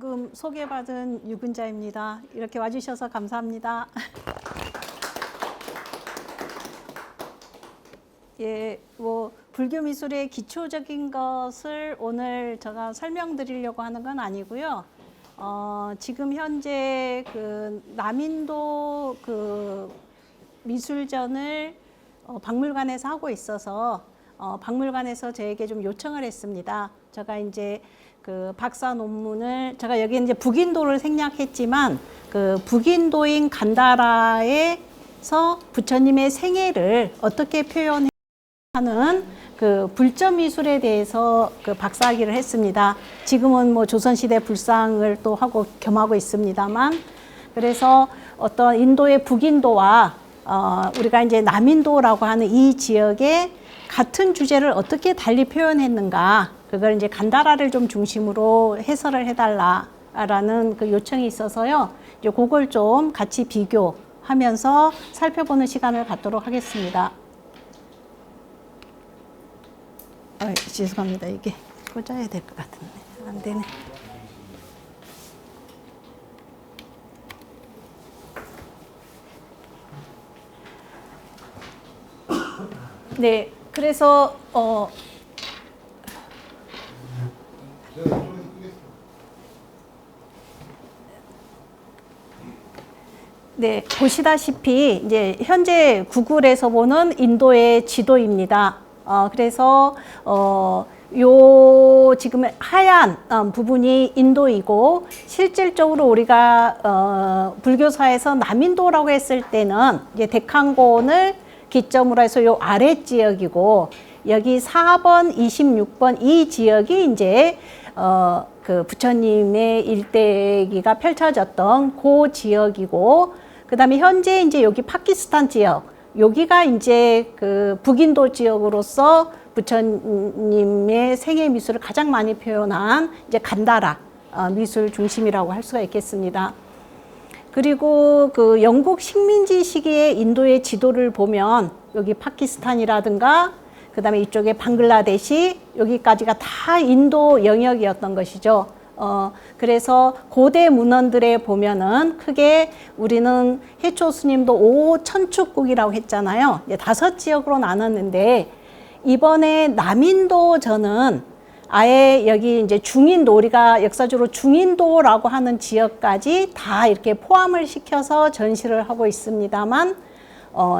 방금 소개받은 유근자입니다. 이렇게 와주셔서 감사합니다. 예, 불교 미술의 기초적인 것을 오늘 제가 설명드리려고 하는 건 아니고요. 지금 현재 그 남인도 그 미술전을 박물관에서 하고 있어서 박물관에서 저에게 좀 요청을 했습니다. 제가 이제 그 박사 논문을 제가 여기 이제 북인도를 생략했지만 그 북인도인 간다라에서 부처님의 생애를 어떻게 표현하는 그 불점 미술에 대해서 그 박사학위를 했습니다. 지금은 뭐 조선시대 불상을 또 하고 겸하고 있습니다만, 그래서 어떤 인도의 북인도와 우리가 이제 남인도라고 하는 이 지역의 같은 주제를 어떻게 달리 표현했는가, 그걸 이제 간다라를 좀 중심으로 해설을 해달라라는 그 요청이 있어서요. 이제 그걸 좀 같이 비교하면서 살펴보는 시간을 갖도록 하겠습니다. 죄송합니다. 이게 꽂아야 될 것 같은데 안 되네. 네, 그래서 네, 보시다시피 이제 현재 구글에서 보는 인도의 지도입니다. 그래서 요 지금 하얀 부분이 인도이고, 실질적으로 우리가 불교사에서 남인도라고 했을 때는 이제 데칸곤을 기점으로 해서 요 아래 지역이고, 여기 4번, 26번 이 지역이 이제 그 부처님의 일대기가 펼쳐졌던 그 지역이고, 그 다음에 현재 이제 여기 파키스탄 지역, 여기가 이제 그 북인도 지역으로서 부처님의 생애 미술을 가장 많이 표현한 이제 간다라 미술 중심이라고 할 수가 있겠습니다. 그리고 그 영국 식민지 시기의 인도의 지도를 보면 여기 파키스탄이라든가 그 다음에 이쪽에 방글라데시, 여기까지가 다 인도 영역이었던 것이죠. 그래서 고대 문헌들에 보면은 크게 우리는 해초 스님도 5천축국이라고 했잖아요. 5지역으로 나눴는데, 이번에 남인도전은 아예 여기 이제 중인도, 우리가 역사적으로 중인도라고 하는 지역까지 다 이렇게 포함을 시켜서 전시를 하고 있습니다만,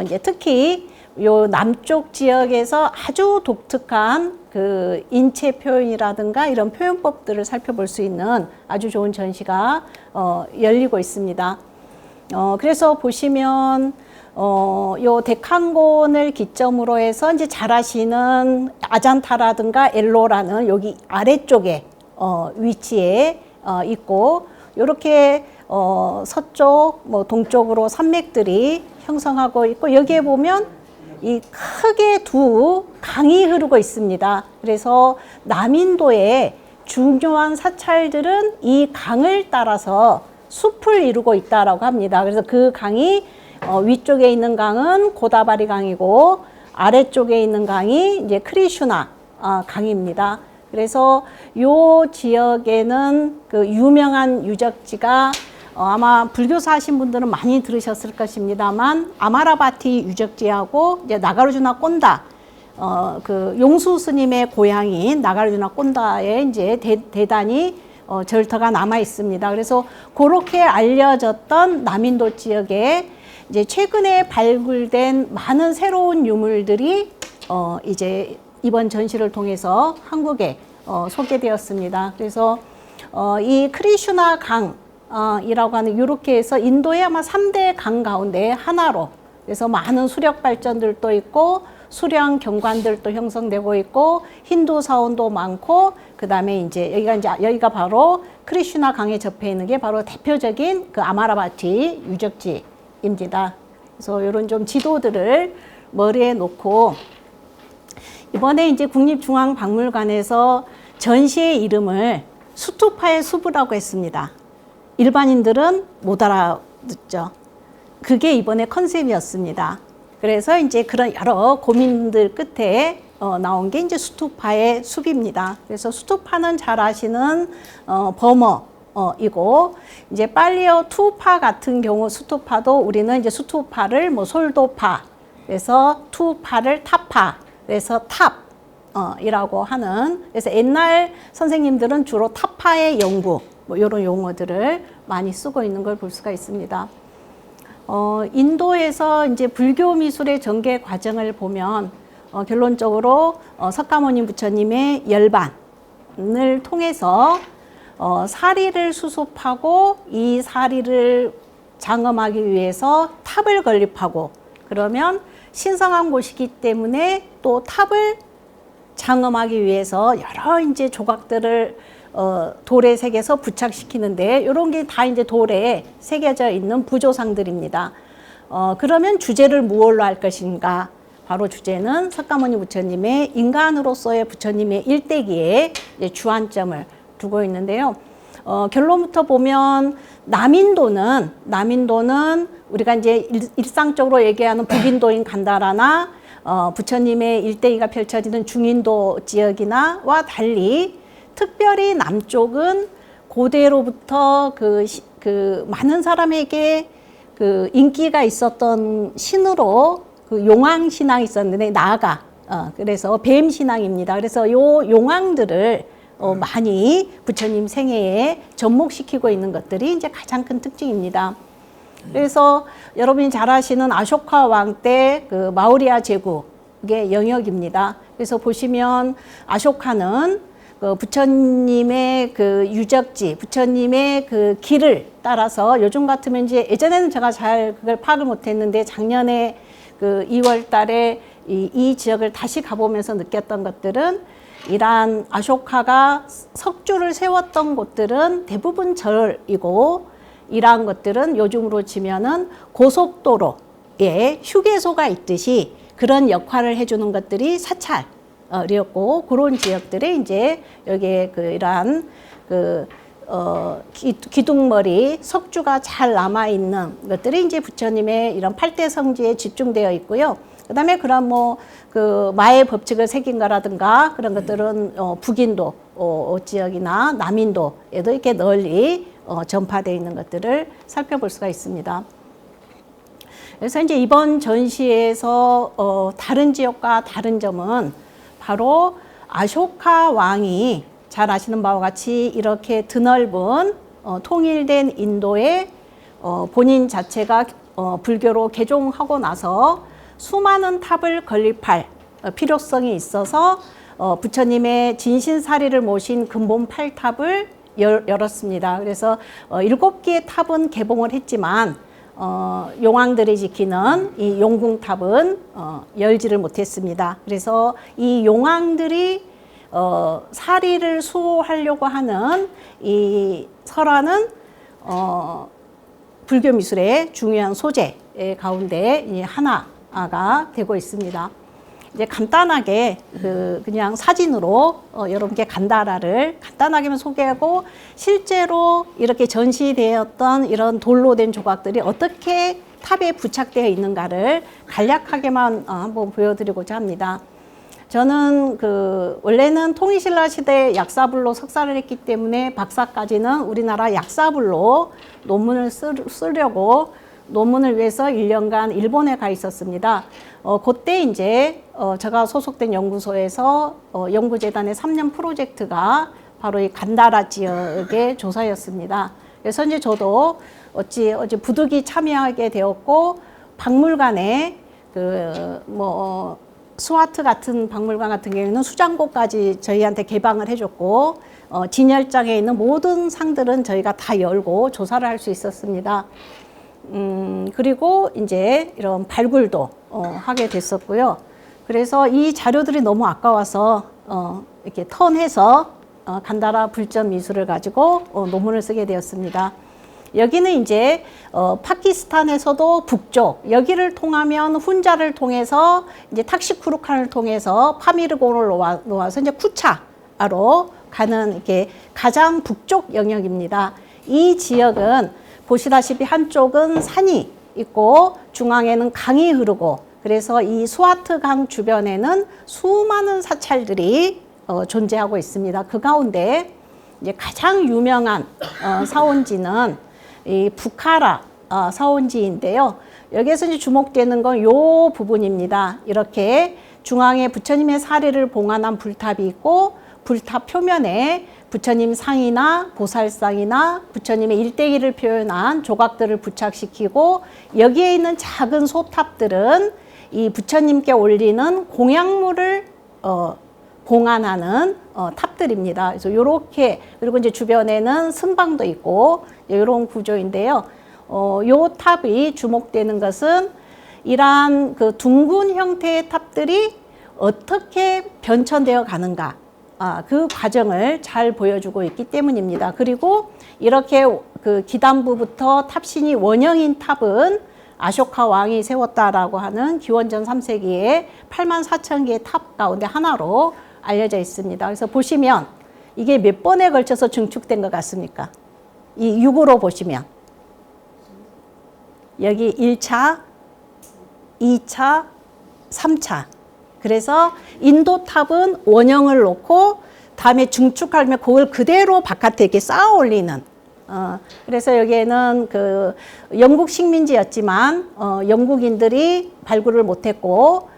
이제 특히 요 남쪽 지역에서 아주 독특한 그 인체 표현이라든가 이런 표현법들을 살펴볼 수 있는 아주 좋은 전시가 열리고 있습니다. 그래서 보시면 요 데칸곤을 기점으로 해서 이제 잘 아시는 아잔타라든가 엘로라는 여기 아래쪽에 위치에 있고, 요렇게 서쪽 뭐 동쪽으로 산맥들이 형성하고 있고, 여기에 보면 이 크게 두 강이 흐르고 있습니다. 그래서 남인도의 중요한 사찰들은 이 강을 따라서 숲을 이루고 있다라고 합니다. 그래서 그 강이 위쪽에 있는 강은 고다바리 강이고, 아래쪽에 있는 강이 이제 크리슈나 강입니다. 그래서 요 지역에는 그 유명한 유적지가 아마 불교사 하신 분들은 많이 들으셨을 것입니다만, 아마라바티 유적지하고 이제 나가르주나 꼰다, 그 용수 스님의 고향인 나가르주나 꼰다에 이제 대단히 절터가 남아 있습니다. 그래서 그렇게 알려졌던 남인도 지역에 이제 최근에 발굴된 많은 새로운 유물들이 이제 이번 전시를 통해서 한국에 소개되었습니다. 그래서 이 크리슈나 강 이라고 하는, 이렇게 해서 인도의 아마 3대 강 가운데 하나로, 그래서 많은 수력 발전들도 있고 수량 경관들도 형성되고 있고 힌두 사원도 많고, 그 다음에 이제 여기가 바로 크리슈나 강에 접해 있는 게 바로 대표적인 그 아마라바티 유적지입니다. 그래서 이런 좀 지도들을 머리에 놓고, 이번에 이제 국립중앙박물관에서 전시의 이름을 수투파의 수부라고 했습니다. 일반인들은 못 알아듣죠. 그게 이번에 컨셉이었습니다. 그래서 이제 그런 여러 고민들 끝에 나온 게 이제 수투파의 숲입니다. 그래서 수투파는 잘 아시는 버머 이고 이제 팔리오 투파 같은 경우 수투파도 우리는 이제 수투파를 뭐 솔도파 그래서 투파를 타파 그래서 탑 이라고 하는 그래서 옛날 선생님들은 주로 타파의 연구 뭐 이런 용어들을 많이 쓰고 있는 걸 볼 수가 있습니다. 인도에서 이제 불교 미술의 전개 과정을 보면 결론적으로 석가모니 부처님의 열반을 통해서 사리를 수습하고 이 사리를 장엄하기 위해서 탑을 건립하고 그러면 신성한 곳이기 때문에 또 탑을 장엄하기 위해서 여러 이제 조각들을 돌에 새겨서 부착시키는데 이런 게 다 이제 돌에 새겨져 있는 부조상들입니다. 그러면 주제를 무엇로 할 것인가? 바로 주제는 석가모니 부처님의 인간으로서의 부처님의 일대기에 주안점을 두고 있는데요. 결론부터 보면 남인도는 우리가 이제 일상적으로 얘기하는 북인도인 간다라나 부처님의 일대기가 펼쳐지는 중인도 지역이나와 달리 특별히 남쪽은 고대로부터 그 많은 사람에게 그 인기가 있었던 신으로 그 용왕 신앙이 있었는데 나아가 그래서 뱀 신앙입니다. 그래서 요 용왕들을 많이 부처님 생애에 접목시키고 있는 것들이 이제 가장 큰 특징입니다. 그래서 여러분이 잘 아시는 아쇼카 왕 때 그 마우리아 제국의 영역입니다. 그래서 보시면 아쇼카는 그 부처님의 그 유적지, 부처님의 그 길을 따라서 요즘 같으면 이제 예전에는 제가 잘 그걸 파악을 못했는데 작년에 그 2월 달에 이 지역을 다시 가보면서 느꼈던 것들은 이러한 아쇼카가 석주를 세웠던 곳들은 대부분 절이고 이러한 것들은 요즘으로 치면은 고속도로에 휴게소가 있듯이 그런 역할을 해주는 것들이 사찰이었고 그런 지역들에 이제 여기에 그 이러한 기둥머리 석주가 잘 남아 있는 것들이 이제 부처님의 이런 8대 성지에 집중되어 있고요. 그다음에 그런 뭐 그 마의 법칙을 새긴 거라든가 그런 것들은 북인도 지역이나 남인도에도 이렇게 널리 전파되어 있는 것들을 살펴볼 수가 있습니다. 그래서 이제 이번 전시에서 다른 지역과 다른 점은 바로 아쇼카 왕이 잘 아시는 바와 같이 이렇게 드넓은 통일된 인도에 본인 자체가 불교로 개종하고 나서 수많은 탑을 건립할 필요성이 있어서 부처님의 진신사리를 모신 근본 8탑을 열었습니다. 그래서 7개의 탑은 개봉을 했지만 용왕들이 지키는 이 용궁탑은 열지를 못했습니다. 그래서 이 용왕들이 사리를 수호하려고 하는 이 설화는 불교 미술의 중요한 소재 가운데 하나가 되고 있습니다. 이제 간단하게 그냥 사진으로 여러분께 간다라를 간단하게만 소개하고 실제로 이렇게 전시되었던 이런 돌로 된 조각들이 어떻게 탑에 부착되어 있는가를 간략하게만 한번 보여드리고자 합니다. 저는 원래는 통일신라 시대 약사불로 석사를 했기 때문에 박사까지는 우리나라 약사불로 논문을 쓰려고 논문을 위해서 1년간 일본에 가 있었습니다. 그때 이제 제가 소속된 연구소에서 연구재단의 3년 프로젝트가 바로 이 간다라 지역의 조사였습니다. 그래서 이제 저도 어찌 부득이 참여하게 되었고 박물관에 스와트 같은 박물관 같은 경우에는 수장고까지 저희한테 개방을 해줬고 진열장에 있는 모든 상들은 저희가 다 열고 조사를 할 수 있었습니다. 그리고 이제 이런 발굴도 하게 됐었고요. 그래서 이 자료들이 너무 아까워서 이렇게 턴해서 간다라 불전 미술을 가지고 논문을 쓰게 되었습니다. 여기는 이제 파키스탄에서도 북쪽 여기를 통하면 훈자를 통해서 이제 탁시쿠르칸을 통해서 파미르곤을 놓아서 이제 쿠차로 가는 이렇게 가장 북쪽 영역입니다. 이 지역은 보시다시피 한쪽은 산이 있고 중앙에는 강이 흐르고 그래서 이 수와트 강 주변에는 수많은 사찰들이 존재하고 있습니다. 그 가운데 이제 가장 유명한 사원지는 이 부카라 사원지인데요. 여기에서 이제 주목되는 건 요 부분입니다. 이렇게 중앙에 부처님의 사리를 봉안한 불탑이 있고 불탑 표면에 부처님 상이나 보살상이나 부처님의 일대기를 표현한 조각들을 부착시키고 여기에 있는 작은 소탑들은 이 부처님께 올리는 공약물을 봉안하는 탑들입니다. 그래서 요렇게, 그리고 이제 주변에는 승방도 있고 이런 구조인데요. 요 탑이 주목되는 것은 이러한 그 둥근 형태의 탑들이 어떻게 변천되어 가는가, 그 과정을 잘 보여주고 있기 때문입니다. 그리고 이렇게 그 기단부부터 탑신이 원형인 탑은 아쇼카 왕이 세웠다라고 하는 기원전 3세기에 84,000개의 탑 가운데 하나로 알려져 있습니다. 그래서 보시면 이게 몇 번에 걸쳐서 증축된 것 같습니까? 이 6으로 보시면 여기 1차, 2차, 3차. 그래서 인도 탑은 원형을 놓고 다음에 증축하면 그걸 그대로 바깥에 이렇게 쌓아 올리는. 그래서 여기에는 그 영국 식민지였지만 영국인들이 발굴을 못했고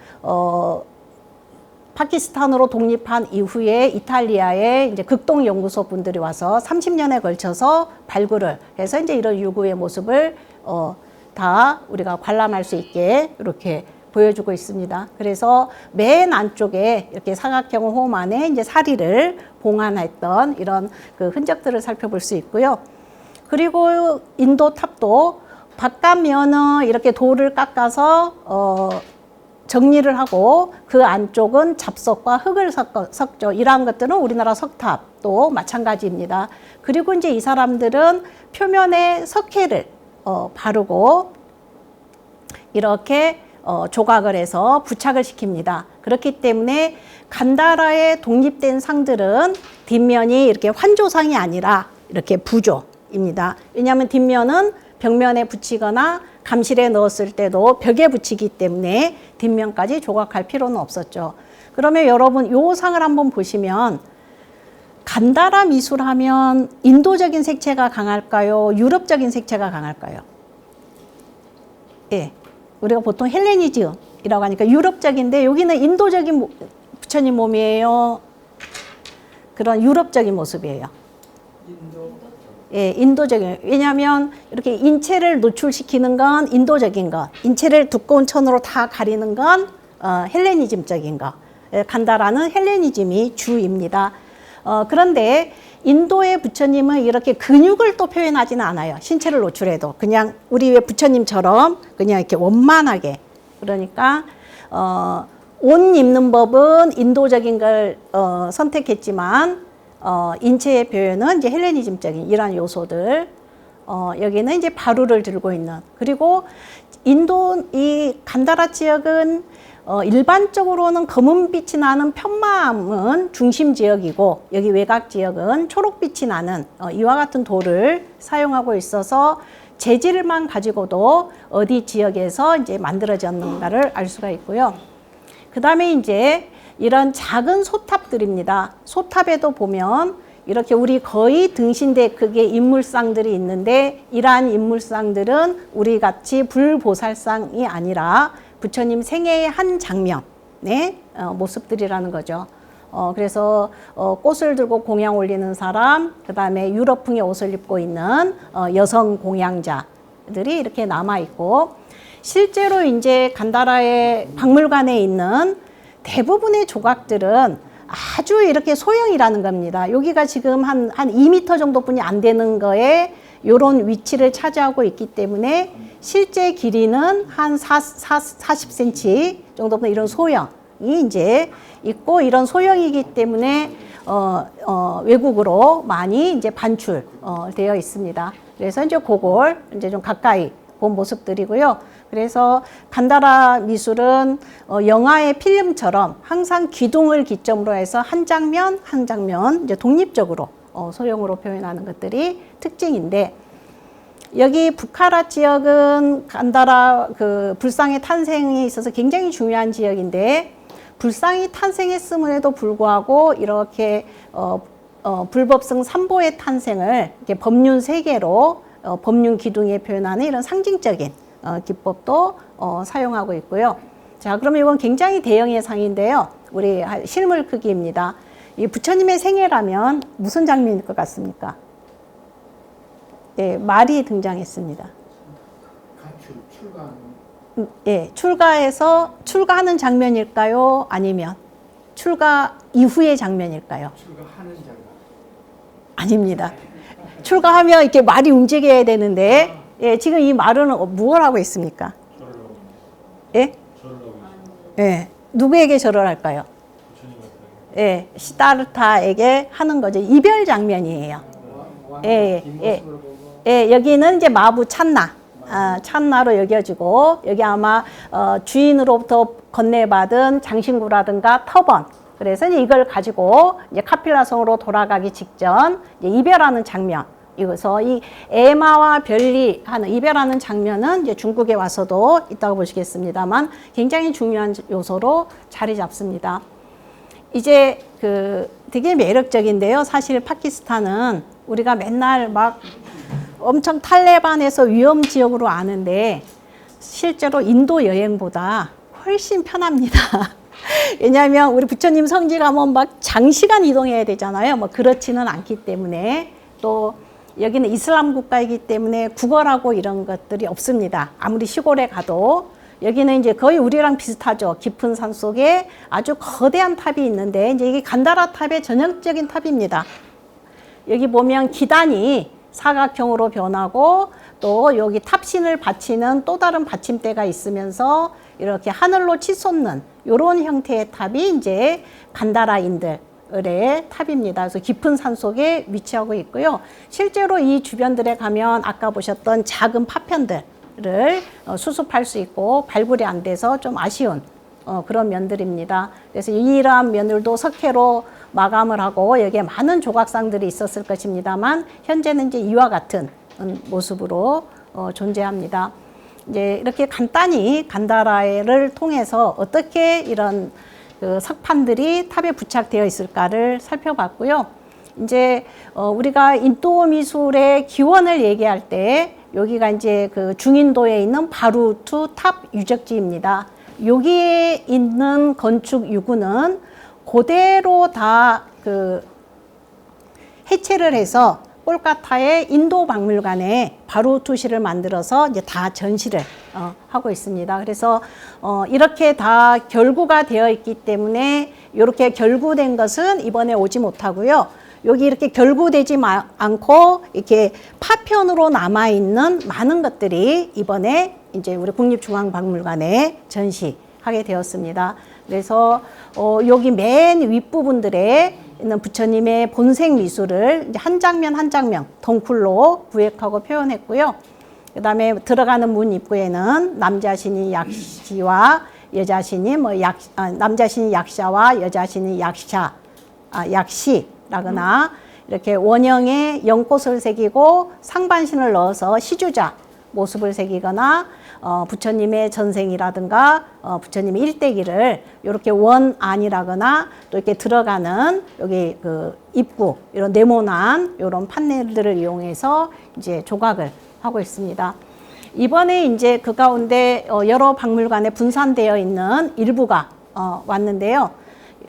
파키스탄으로 독립한 이후에 이탈리아에 이제 극동 연구소 분들이 와서 30년에 걸쳐서 발굴을 해서 이제 이런 유구의 모습을 다 우리가 관람할 수 있게 이렇게 보여주고 있습니다. 그래서 맨 안쪽에 이렇게 사각형 홈 안에 이제 사리를 봉안했던 이런 그 흔적들을 살펴볼 수 있고요. 그리고 인도 탑도 바깥면은 이렇게 돌을 깎아서 정리를 하고 그 안쪽은 잡석과 흙을 섞죠. 이러한 것들은 우리나라 석탑도 마찬가지입니다. 그리고 이제 이 사람들은 표면에 석회를 바르고 이렇게 조각을 해서 부착을 시킵니다. 그렇기 때문에 간다라의 독립된 상들은 뒷면이 이렇게 환조상이 아니라 이렇게 부조입니다. 왜냐하면 뒷면은 벽면에 붙이거나 감실에 넣었을 때도 벽에 붙이기 때문에 뒷면까지 조각할 필요는 없었죠. 그러면 여러분 이 상을 한번 보시면 간다라 미술하면 인도적인 색채가 강할까요? 유럽적인 색채가 강할까요? 예. 우리가 보통 헬레니즘이라고 하니까 유럽적인데 여기는 인도적인 부처님 몸이에요. 그런 유럽적인 모습이에요. 예, 인도적인. 왜냐하면 이렇게 인체를 노출시키는 건 인도적인 것, 인체를 두꺼운 천으로 다 가리는 건 헬레니즘적인 것. 간다라는 헬레니즘이 주입니다. 그런데 인도의 부처님은 이렇게 근육을 또 표현하지는 않아요. 신체를 노출해도. 그냥 우리 부처님처럼 그냥 이렇게 원만하게. 그러니까 옷 입는 법은 인도적인 걸 선택했지만 인체의 표현은 이제 헬레니즘적인 이러한 요소들. 여기는 이제 바루를 들고 있는. 그리고 인도 이 간다라 지역은 일반적으로는 검은빛이 나는 편마암은 중심 지역이고 여기 외곽 지역은 초록빛이 나는 이와 같은 돌을 사용하고 있어서 재질만 가지고도 어디 지역에서 이제 만들어졌는가를 알 수가 있고요. 그 다음에 이제 이런 작은 소탑들입니다. 소탑에도 보면 이렇게 우리 거의 등신대 크기의 인물상들이 있는데 이러한 인물상들은 우리 같이 불보살상이 아니라 부처님 생애의 한 장면의 모습들이라는 거죠. 그래서 꽃을 들고 공양 올리는 사람, 그 다음에 유럽풍의 옷을 입고 있는 여성 공양자들이 이렇게 남아있고, 실제로 이제 간다라의 박물관에 있는 대부분의 조각들은 아주 이렇게 소형이라는 겁니다. 여기가 지금 한 2m 정도뿐이 안 되는 거에 요런 위치를 차지하고 있기 때문에 실제 길이는 한 40cm 정도는 이런 소형이 이제 있고, 이런 소형이기 때문에 외국으로 많이 이제 반출되어 있습니다. 그래서 이제 그걸 이제 좀 가까이 본 모습들이고요. 그래서 간다라 미술은 영화의 필름처럼 항상 기둥을 기점으로 해서 한 장면 한 장면 이제 독립적으로 소형으로 표현하는 것들이 특징인데, 여기 부카라 지역은 간다라 그 불상의 탄생에 있어서 굉장히 중요한 지역인데, 불상이 탄생했음에도 불구하고 이렇게 불법성 삼보의 탄생을 이렇게 법륜 세계로 법륜 기둥에 표현하는 이런 상징적인 기법도 사용하고 있고요. 자, 그러면 이건 굉장히 대형의 상인데요. 우리 실물 크기입니다. 이 부처님의 생애라면 무슨 장면일 것 같습니까? 예, 말이 등장했습니다. 예, 출가하는 장면일까요? 아니면 출가 이후의 장면일까요? 출가하는 장면. 아닙니다. 출가하면 이렇게 말이 움직여야 되는데, 예, 지금 이 말은 무엇 하고 있습니까? 예? 예, 누구에게 절을 할까요? 예, 시다르타에게 하는 거죠. 이별 장면이에요. 예, 예, 예, 여기는 이제 마부 찬나, 찬나로 여겨지고, 여기 아마 주인으로부터 건네받은 장신구라든가 터번, 그래서 이걸 가지고 이제 카필라성으로 돌아가기 직전 이제 이별하는 장면. 이거서 이 에마와 별리 하는 이별하는 장면은 이제 중국에 와서도 있다고 보시겠습니다만 굉장히 중요한 요소로 자리 잡습니다. 이제 되게 매력적인데요. 사실 파키스탄은 우리가 맨날 막 엄청 탈레반에서 위험 지역으로 아는데 실제로 인도 여행보다 훨씬 편합니다. 왜냐하면 우리 부처님 성지 가면 막 장시간 이동해야 되잖아요. 뭐 그렇지는 않기 때문에 또 여기는 이슬람 국가이기 때문에 구걸하고 이런 것들이 없습니다. 아무리 시골에 가도 여기는 이제 거의 우리랑 비슷하죠. 깊은 산 속에 아주 거대한 탑이 있는데 이제 이게 간다라 탑의 전형적인 탑입니다. 여기 보면 기단이 사각형으로 변하고 또 여기 탑신을 받치는 또 다른 받침대가 있으면서 이렇게 하늘로 치솟는 이런 형태의 탑이 이제 간다라인들의 탑입니다. 그래서 깊은 산 속에 위치하고 있고요. 실제로 이 주변들에 가면 아까 보셨던 작은 파편들을 수습할 수 있고 발굴이 안 돼서 좀 아쉬운 그런 면들입니다. 그래서 이러한 면들도 석회로 마감을 하고 여기에 많은 조각상들이 있었을 것입니다만 현재는 이제 이와 같은 모습으로 존재합니다. 이제 이렇게 간단히 간다라를 통해서 어떻게 이런 석판들이 탑에 부착되어 있을까를 살펴봤고요. 이제 우리가 인도 미술의 기원을 얘기할 때 여기가 이제 중인도에 있는 바루투 탑 유적지입니다. 여기에 있는 건축 유구는 그대로 다 해체를 해서 콜카타의 인도 박물관에 바루투시를 만들어서 이제 다 전시를 하고 있습니다. 그래서 이렇게 다 결구가 되어 있기 때문에 이렇게 결구된 것은 이번에 오지 못하고요. 여기 이렇게 결구되지 않고 이렇게 파편으로 남아 있는 많은 것들이 이번에 이제 우리 국립중앙박물관에 전시하게 되었습니다. 그래서 여기 맨 윗부분들에 있는 부처님의 본생 미술을 이제 한 장면 한 장면 덩쿨로 구획하고 표현했고요. 그 다음에 들어가는 문 입구에는 남자신이 약시와 여자신이 남자신이 약샤와 여자신이 약시라거나 이렇게 원형의 연꽃을 새기고 상반신을 넣어서 시주자 모습을 새기거나 부처님의 전생이라든가 부처님의 일대기를 이렇게 원안이라거나 또 이렇게 들어가는 여기 입구 이런 네모난 이런 판넬들을 이용해서 이제 조각을 하고 있습니다. 이번에 이제 그 가운데 여러 박물관에 분산되어 있는 일부가 왔는데요.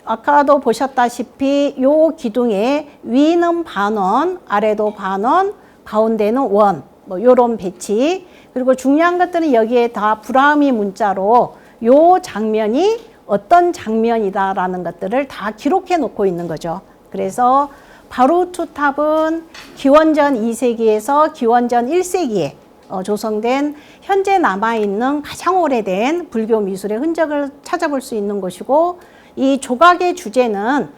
아까도 보셨다시피 요 기둥에 위는 반원, 아래도 반원, 가운데는 원, 뭐 요런 배치. 그리고 중요한 것들은 여기에 다 브라흐미 문자로 요 장면이 어떤 장면이다라는 것들을 다 기록해 놓고 있는 거죠. 그래서 바루투탑은 기원전 2세기에서 기원전 1세기에 조성된 현재 남아있는 가장 오래된 불교 미술의 흔적을 찾아볼 수 있는 곳이고 이 조각의 주제는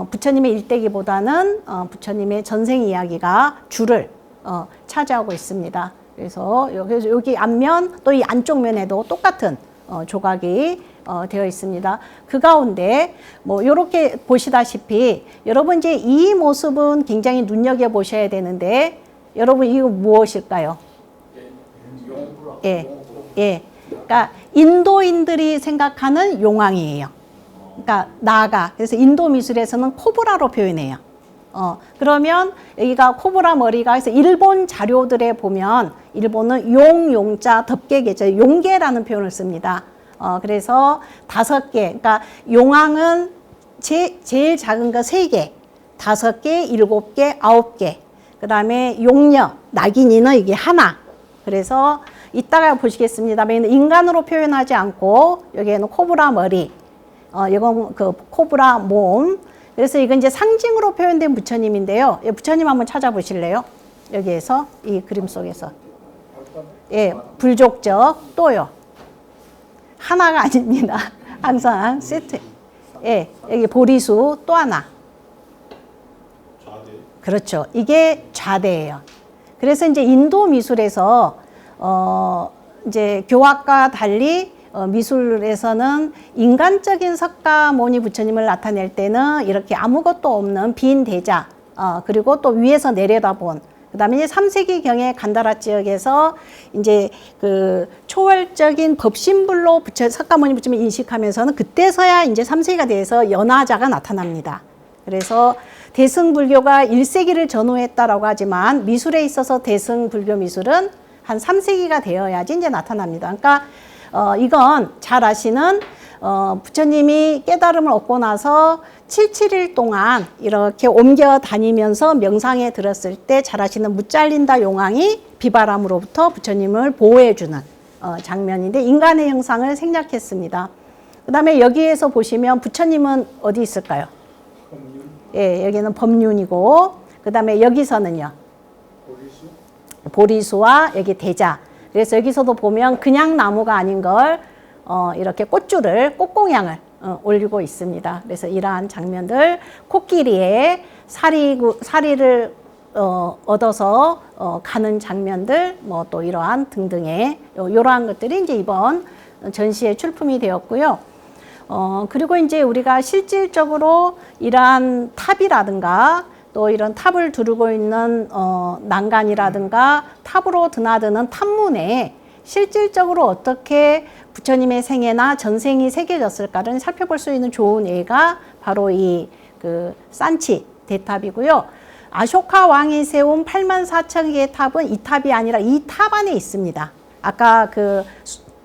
부처님의 일대기보다는 부처님의 전생 이야기가 주를 차지하고 있습니다. 그래서 여기 앞면 또 이 안쪽 면에도 똑같은 조각이 되어 있습니다. 그 가운데 뭐 이렇게 보시다시피 여러분 이제 이 모습은 굉장히 눈여겨 보셔야 되는데 여러분 이거 무엇일까요? 예, 예. 그러니까 인도인들이 생각하는 용왕이에요. 그러니까 나가. 그래서 인도 미술에서는 코브라로 표현해요. 그러면 여기가 코브라 머리가 해서 일본 자료들에 보면 일본은 용자 덮개개죠. 용계라는 표현을 씁니다. 그래서 5개. 그러니까 용왕은 제일 작은 거 3개, 5개, 7개, 9개. 그 다음에 용녀, 낙인이는 이게 하나. 그래서 이따가 보시겠습니다만 인간으로 표현하지 않고 여기에는 코브라 머리, 이건 그 코브라 몸. 그래서 이건 이제 상징으로 표현된 부처님인데요. 부처님 한번 찾아보실래요? 여기에서 이 그림 속에서. 예, 불족적 또요. 하나가 아닙니다. 항상 세트. 예, 여기 보리수 또 하나. 그렇죠. 이게 좌대예요. 그래서 이제 인도 미술에서 이제 교학과 달리 미술에서는 인간적인 석가모니 부처님을 나타낼 때는 이렇게 아무것도 없는 빈 대자, 그리고 또 위에서 내려다본, 그 다음에 이제 3세기 경에 간다라 지역에서 이제 그 초월적인 법신불로 석가모니 부처님을 인식하면서는 그때서야 이제 3세기가 돼서 연화자가 나타납니다. 그래서 대승불교가 1세기를 전후했다라고 하지만 미술에 있어서 대승불교 미술은 한 3세기가 되어야지 이제 나타납니다. 그러니까 이건 잘 아시는 부처님이 깨달음을 얻고 나서 7일 동안 이렇게 옮겨 다니면서 명상에 들었을 때 잘 아시는 무잘린다 용왕이 비바람으로부터 부처님을 보호해주는 장면인데 인간의 형상을 생략했습니다. 그 다음에 여기에서 보시면 부처님은 어디 있을까요? 예, 여기는 법륜이고, 그 다음에 여기서는요. 보리수와 여기 대자. 그래서 여기서도 보면 그냥 나무가 아닌 걸 이렇게 꽃공양을 올리고 있습니다. 그래서 이러한 장면들, 코끼리에 사리를 얻어서 가는 장면들, 뭐 또 이러한 등등의 이러한 것들이 이제 이번 전시에 출품이 되었고요. 그리고 이제 우리가 실질적으로 이러한 탑이라든가 또 이런 탑을 두르고 있는 난간이라든가 탑으로 드나드는 탑문에 실질적으로 어떻게 부처님의 생애나 전생이 새겨졌을까를 살펴볼 수 있는 좋은 예가 바로 이 그 산치 대탑이고요. 아쇼카 왕이 세운 84,000개의 탑은 이 탑이 아니라 이 탑 안에 있습니다. 아까 그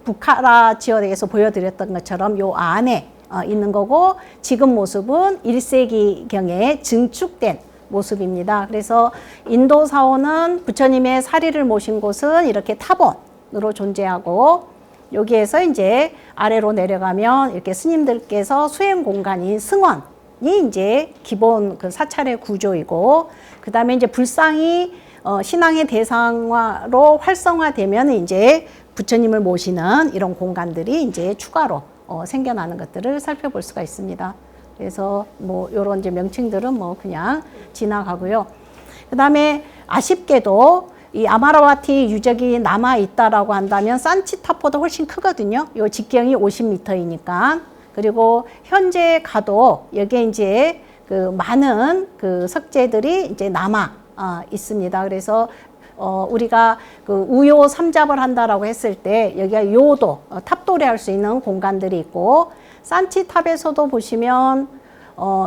부카라 지역에서 보여드렸던 것처럼 요 안에 있는 거고, 지금 모습은 1세기경에 증축된 모습입니다. 그래서 인도 사원은 부처님의 사리를 모신 곳은 이렇게 탑원으로 존재하고, 여기에서 이제 아래로 내려가면 이렇게 스님들께서 수행 공간인 승원이 이제 기본 그 사찰의 구조이고, 그 다음에 이제 불상이 신앙의 대상화로 활성화되면 이제 부처님을 모시는 이런 공간들이 이제 추가로 생겨나는 것들을 살펴볼 수가 있습니다. 그래서 뭐 요런 이제 명칭들은 뭐 그냥 지나가고요. 그 다음에 아쉽게도 이 아마라와티 유적이 남아 있다라고 한다면 산치탑보다 훨씬 크거든요. 요 직경이 50m이니까. 그리고 현재 가도 여기에 이제 그 많은 그 석재들이 이제 남아 있습니다. 그래서 우리가 그 우요 삼잡을 한다라고 했을 때 여기가 요도, 탑도래 할 수 있는 공간들이 있고, 산치탑에서도 보시면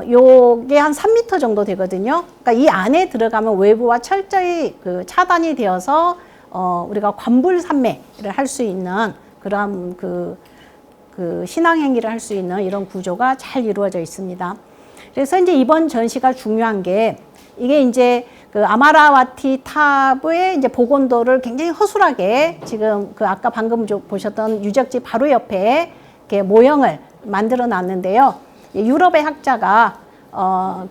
요게 한 3m 정도 되거든요. 그러니까 이 안에 들어가면 외부와 철저히 그 차단이 되어서 우리가 관불산매를 할 수 있는 그런 그 신앙행위를 할 수 있는 이런 구조가 잘 이루어져 있습니다. 그래서 이제 이번 전시가 중요한 게 이게 이제 그 아마라와티 탑의 이제 복원도를 굉장히 허술하게 지금 그 아까 방금 보셨던 유적지 바로 옆에 이렇게 모형을 만들어 놨는데요. 유럽의 학자가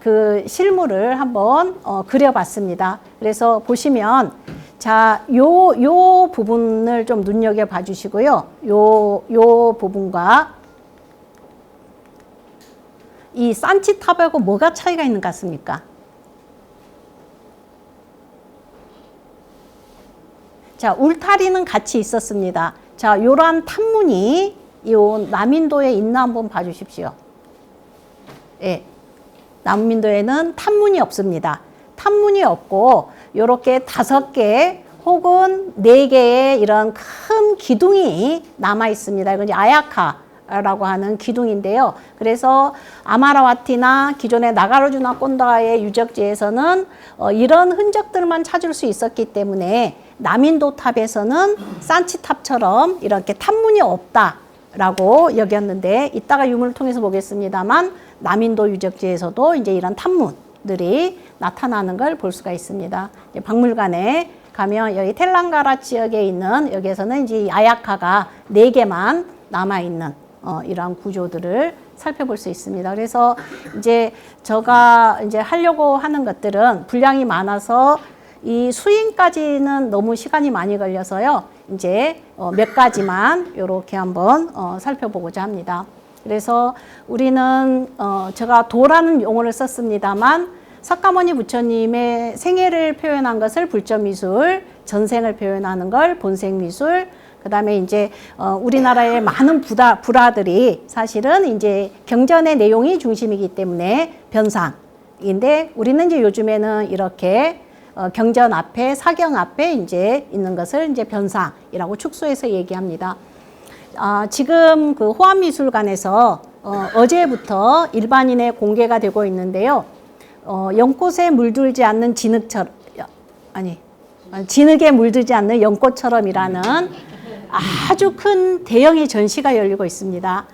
그 실물을 한번 그려봤습니다. 그래서 보시면 자, 요 부분을 좀 눈여겨 봐 주시고요. 요 부분과 이 산치탑하고 뭐가 차이가 있는 것 같습니까? 자, 울타리는 같이 있었습니다. 자, 요런 탑문이 요 남인도에 있나 한번 봐주십시오. 예, 남인도에는 탑문이 없습니다. 탑문이 없고 요렇게 5개 혹은 4개의 이런 큰 기둥이 남아 있습니다. 이건 이제 아야카 라고 하는 기둥인데요. 그래서 아마라와티나 기존의 나가르주나 꼰다의 유적지에서는 이런 흔적들만 찾을 수 있었기 때문에 남인도 탑에서는 산치탑처럼 이렇게 탑문이 없다라고 여겼는데, 이따가 유물을 통해서 보겠습니다만 남인도 유적지에서도 이제 이런 탑문들이 나타나는 걸 볼 수가 있습니다. 박물관에 가면 여기 텔랑가라 지역에 있는, 여기에서는 이제 아야카가 4개만 남아있는 이러한 구조들을 살펴볼 수 있습니다. 그래서 이제 제가 이제 하려고 하는 것들은 분량이 많아서 이 수인까지는 너무 시간이 많이 걸려서요. 이제 몇 가지만 이렇게 한번 살펴보고자 합니다. 그래서 우리는 제가 도라는 용어를 썼습니다만, 석가모니 부처님의 생애를 표현한 것을 불전미술, 전생을 표현하는 걸 본생미술, 그 다음에 이제 우리나라의 많은 불화들이 사실은 이제 경전의 내용이 중심이기 때문에 변상인데, 우리는 이제 요즘에는 이렇게 경전 앞에, 사경 앞에 이제 있는 것을 이제 변상이라고 축소해서 얘기합니다. 지금 그 호암미술관에서 어제부터 일반인에 공개가 되고 있는데요. 연꽃에 물들지 않는 진흙처럼, 진흙에 물들지 않는 연꽃처럼이라는 아주 큰 대형의 전시가 열리고 있습니다.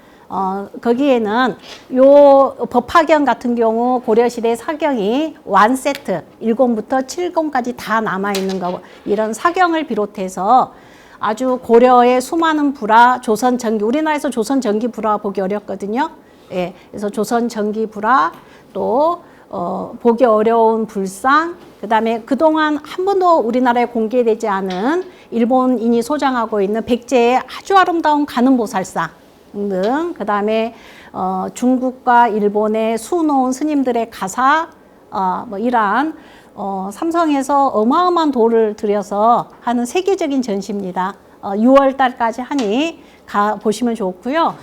거기에는 요 법화경 같은 경우 고려시대 사경이 완세트 1공부터 7공까지 다 남아있는 거, 이런 사경을 비롯해서 아주 고려의 수많은 불화, 조선 전기, 우리나라에서 조선 전기 불화 보기 어렵거든요. 예, 그래서 조선 전기 불화, 또 보기 어려운 불상, 그 다음에 그동안 한 번도 우리나라에 공개되지 않은 일본인이 소장하고 있는 백제의 아주 아름다운 가는보살상 등, 그 다음에 중국과 일본의 수놓은 스님들의 가사, 뭐 이러한 삼성에서 어마어마한 돈을 들여서 하는 세계적인 전시입니다. 6월 달까지 하니 보시면 좋고요.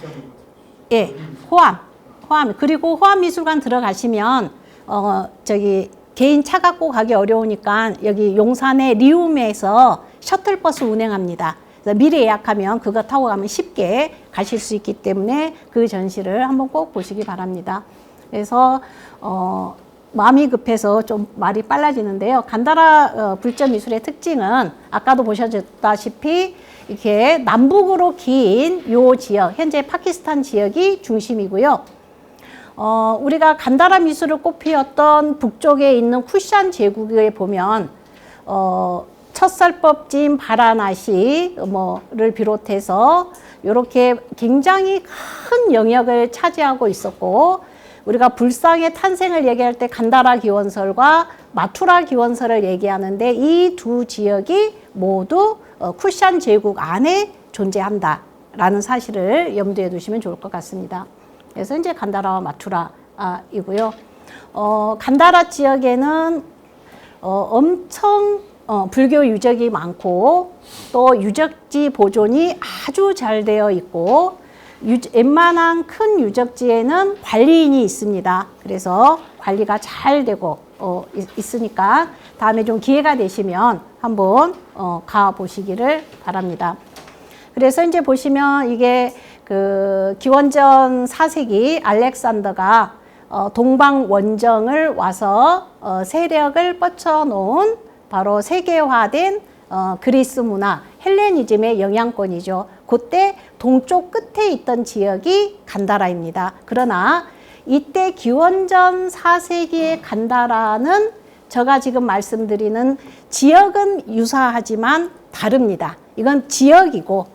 예, 호암. 그리고 호암미술관 들어가시면 저기 개인 차 갖고 가기 어려우니까 여기 용산의 리움에서 셔틀버스 운행합니다. 그래서 미리 예약하면 그거 타고 가면 쉽게 가실 수 있기 때문에 그 전시를 한번 꼭 보시기 바랍니다. 그래서 마음이 급해서 좀 말이 빨라지는데요. 간다라 불전미술의 특징은 아까도 보셨다시피 이렇게 남북으로 긴 요 지역, 현재 파키스탄 지역이 중심이고요. 우리가 간다라 미술을 꽃피웠던 북쪽에 있는 쿠샨 제국에 보면 첫설법진 바라나시 뭐를 비롯해서 이렇게 굉장히 큰 영역을 차지하고 있었고, 우리가 불상의 탄생을 얘기할 때 간다라 기원설과 마투라 기원설을 얘기하는데, 이 두 지역이 모두 쿠샨 제국 안에 존재한다라는 사실을 염두에 두시면 좋을 것 같습니다. 그래서 이제 간다라와 마투라이고요. 간다라 지역에는 엄청 불교 유적이 많고, 또 유적지 보존이 아주 잘 되어 있고, 웬만한 큰 유적지에는 관리인이 있습니다. 그래서 관리가 잘 되고 있으니까 다음에 좀 기회가 되시면 한번 가보시기를 바랍니다. 그래서 이제 보시면 이게 그 기원전 4세기 알렉산더가 동방 원정을 와서 세력을 뻗쳐놓은 바로 세계화된 그리스 문화, 헬레니즘의 영향권이죠. 그때 동쪽 끝에 있던 지역이 간다라입니다. 그러나 이때 기원전 4세기의 간다라는 제가 지금 말씀드리는 지역은 유사하지만 다릅니다. 이건 지역이고,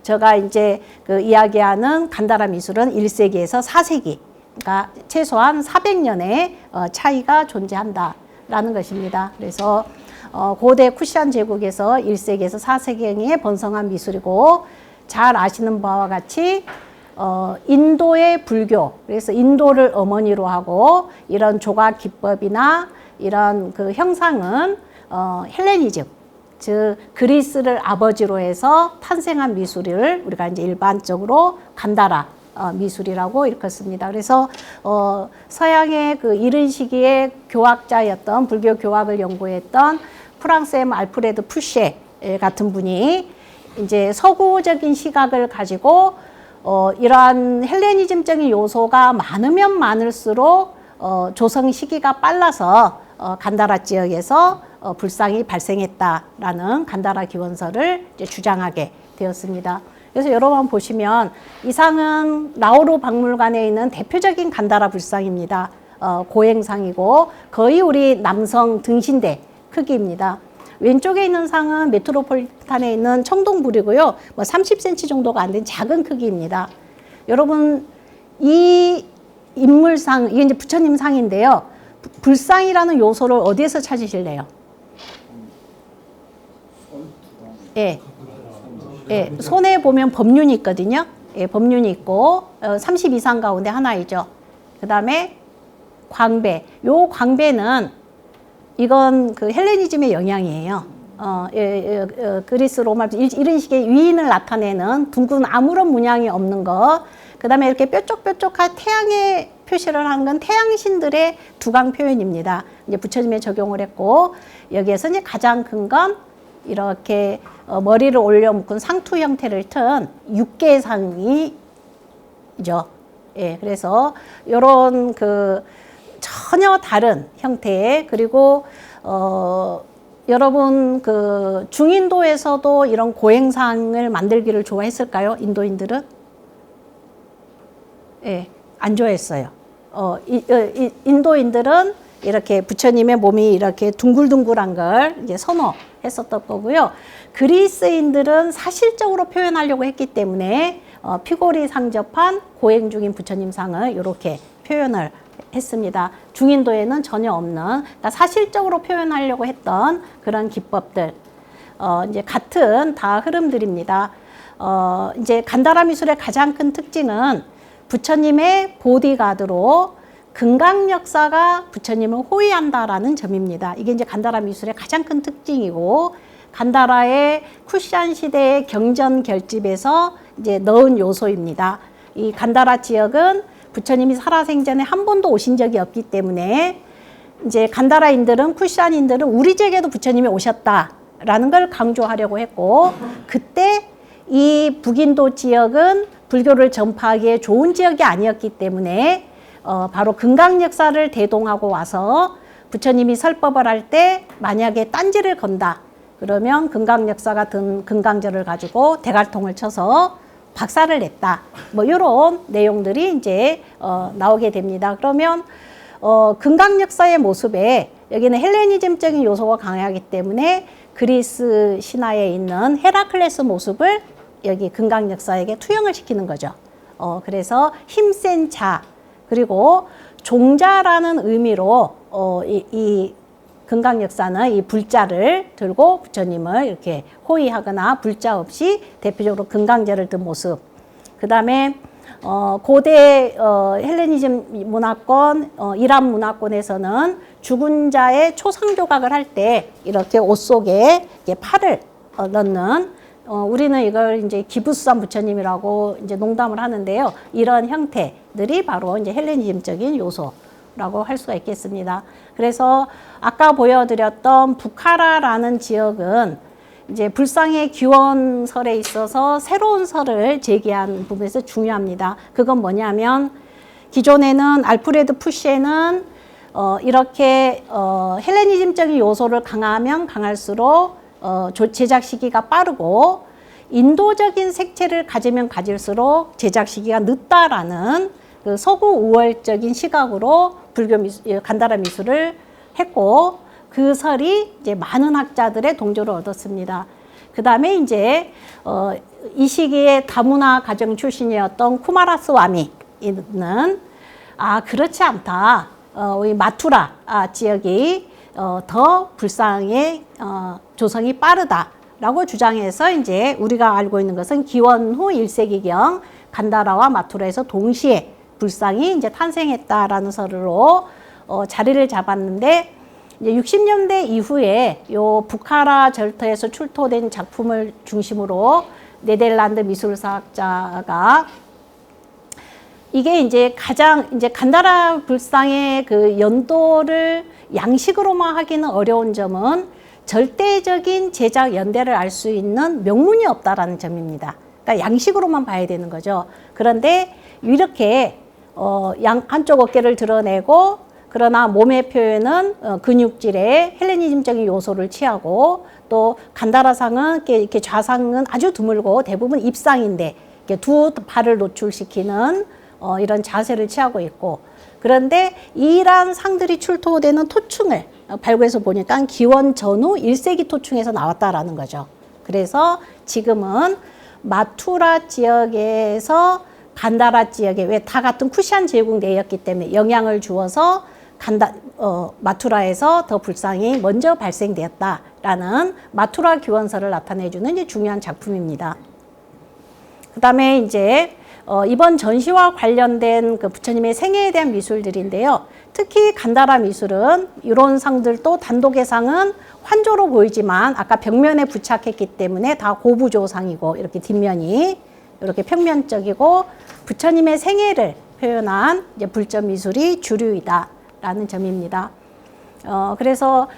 제가 이제 그 이야기하는 간다라 미술은 1세기에서 4세기, 그러니까 최소한 400년의 차이가 존재한다라는 것입니다. 그래서 고대 쿠샨 제국에서 1세기에서 4세기에 번성한 미술이고, 잘 아시는 바와 같이 인도의 불교, 그래서 인도를 어머니로 하고 이런 조각 기법이나 이런 그 형상은 헬레니즘, 즉 그리스를 아버지로 해서 탄생한 미술을 우리가 이제 일반적으로 간다라 미술이라고 일컫습니다. 그래서 서양의 그 이른 시기에 교학자였던, 불교 교학을 연구했던 프랑스의 알프레드 푸쉐 같은 분이 이제 서구적인 시각을 가지고 이러한 헬레니즘적인 요소가 많으면 많을수록 조성 시기가 빨라서 간다라 지역에서 불상이 발생했다라는 간다라 기원설을 이제 주장하게 되었습니다. 그래서 여러분 보시면 이 상은 나우루 박물관에 있는 대표적인 간다라 불상입니다. 고행상이고 거의 우리 남성 등신대 크기입니다. 왼쪽에 있는 상은 메트로폴리탄에 있는 청동불이고요. 뭐 30cm 정도가 안 된 작은 크기입니다. 여러분 이 인물상, 이게 이제 부처님 상인데요. 불상이라는 요소를 어디에서 찾으실래요? 예. 예, 손에 보면 법륜이 있거든요. 예, 법륜이 있고 30 이상 가운데 하나이죠. 그 다음에 광배. 요 광배는 이건 그 헬레니즘의 영향이에요. 그리스 로마 이런 식의 위인을 나타내는 둥근 아무런 문양이 없는 것. 그 다음에 이렇게 뾰족뾰족한 태양의 표시를 하는 건 태양신들의 두강 표현입니다. 이제 부처님에 적용을 했고 여기에서 이제 가장 큰 건 이렇게 머리를 올려 묶은 상투 형태를 튼 육계상이죠. 예, 그래서 이런 그 전혀 다른 형태의 그리고 여러분 그 중인도에서도 이런 고행상을 만들기를 좋아했을까요? 인도인들은? 예, 안 좋아했어요. 인도인들은 이렇게 부처님의 몸이 이렇게 둥글둥글한 걸 이제 선호했었던 거고요. 그리스인들은 사실적으로 표현하려고 했기 때문에 피골이 상접한 고행 중인 부처님 상을 이렇게 표현을 했습니다. 중인도에는 전혀 없는, 그러니까 사실적으로 표현하려고 했던 그런 기법들, 이제 같은 다 흐름들입니다. 이제 간다라 미술의 가장 큰 특징은 부처님의 보디가드로 금강역사가 부처님을 호위한다라는 점입니다. 이게 이제 간다라 미술의 가장 큰 특징이고, 간다라의 쿠시안 시대의 경전 결집에서 이제 넣은 요소입니다. 이 간다라 지역은 부처님이 살아생전에 한 번도 오신 적이 없기 때문에 이제 간다라인들은 쿠시안인들은 우리 지역에도 부처님이 오셨다라는 걸 강조하려고 했고, 그때 이 북인도 지역은 불교를 전파하기에 좋은 지역이 아니었기 때문에 바로 금강역사를 대동하고 와서 부처님이 설법을 할 때 만약에 딴지를 건다 그러면 금강역사가 든 금강절을 가지고 대갈통을 쳐서 박살을 냈다. 뭐 이런 내용들이 이제 나오게 됩니다. 그러면 금강역사의 모습에 여기는 헬레니즘적인 요소가 강하기 때문에 그리스 신화에 있는 헤라클레스 모습을 여기 금강역사에게 투영을 시키는 거죠. 그래서 힘센 자 그리고 종자라는 의미로 이 금강역사는 이 불자를 들고 부처님을 이렇게 호위하거나 불자 없이 대표적으로 금강제를 든 모습. 그 다음에 고대 헬레니즘 문화권, 이란 문화권에서는 죽은 자의 초상 조각을 할 때 이렇게 옷 속에 팔을 넣는 우리는 이걸 이제 기부수산 부처님이라고 이제 농담을 하는데요. 이런 형태들이 바로 이제 헬레니즘적인 요소라고 할 수가 있겠습니다. 그래서 아까 보여드렸던 부카라라는 지역은 이제 불상의 기원설에 있어서 새로운 설을 제기한 부분에서 중요합니다. 그건 뭐냐면 기존에는 알프레드 푸시에는 이렇게 헬레니즘적인 요소를 강하면 강할수록 제작 시기가 빠르고 인도적인 색채를 가지면 가질수록 제작 시기가 늦다라는 그 서구 우월적인 시각으로 불교 간다라 미술을 했고 그 설이 이제 많은 학자들의 동조를 얻었습니다. 그 다음에 이제 이 시기에 다문화 가정 출신이었던 쿠마라스와미는 그렇지 않다. 우리 마투라 지역이 더 불상의 조성이 빠르다라고 주장해서 이제 우리가 알고 있는 것은 기원 후 1세기경 간다라와 마투라에서 동시에 불상이 이제 탄생했다라는 설으로 자리를 잡았는데 이제 60년대 이후에 요 부카라 절터에서 출토된 작품을 중심으로 네덜란드 미술사학자가 이게 이제 가장 이제 간다라 불상의 그 연도를 양식으로만 하기는 어려운 점은 절대적인 제작 연대를 알 수 있는 명문이 없다라는 점입니다. 그러니까 양식으로만 봐야 되는 거죠. 그런데 이렇게 한쪽 어깨를 드러내고 그러나 몸의 표현은 근육질의 헬레니즘적인 요소를 취하고 또 간다라상은 이렇게 좌상은 아주 드물고 대부분 입상인데 이렇게 두 발을 노출시키는 이런 자세를 취하고 있고 그런데 이러한 상들이 출토되는 토충을 발굴해서 보니까 기원 전후 1세기 토충에서 나왔다라는 거죠. 그래서 지금은 마투라 지역에서 간다라 지역에 왜 다 같은 쿠시안 제국 내였기 때문에 영향을 주어서 마투라에서 더 불상이 먼저 발생되었다라는 마투라 기원서를 나타내주는 이제 중요한 작품입니다. 그 다음에 이제 이번 전시와 관련된 그 부처님의 생애에 대한 미술들인데요. 특히 간다라 미술은 이런 상들도 단독의 상은 환조로 보이지만 아까 벽면에 부착했기 때문에 다 고부조상이고 이렇게 뒷면이 이렇게 평면적이고 부처님의 생애를 표현한 이제 불점 미술이 주류이다라는 점입니다. 그래서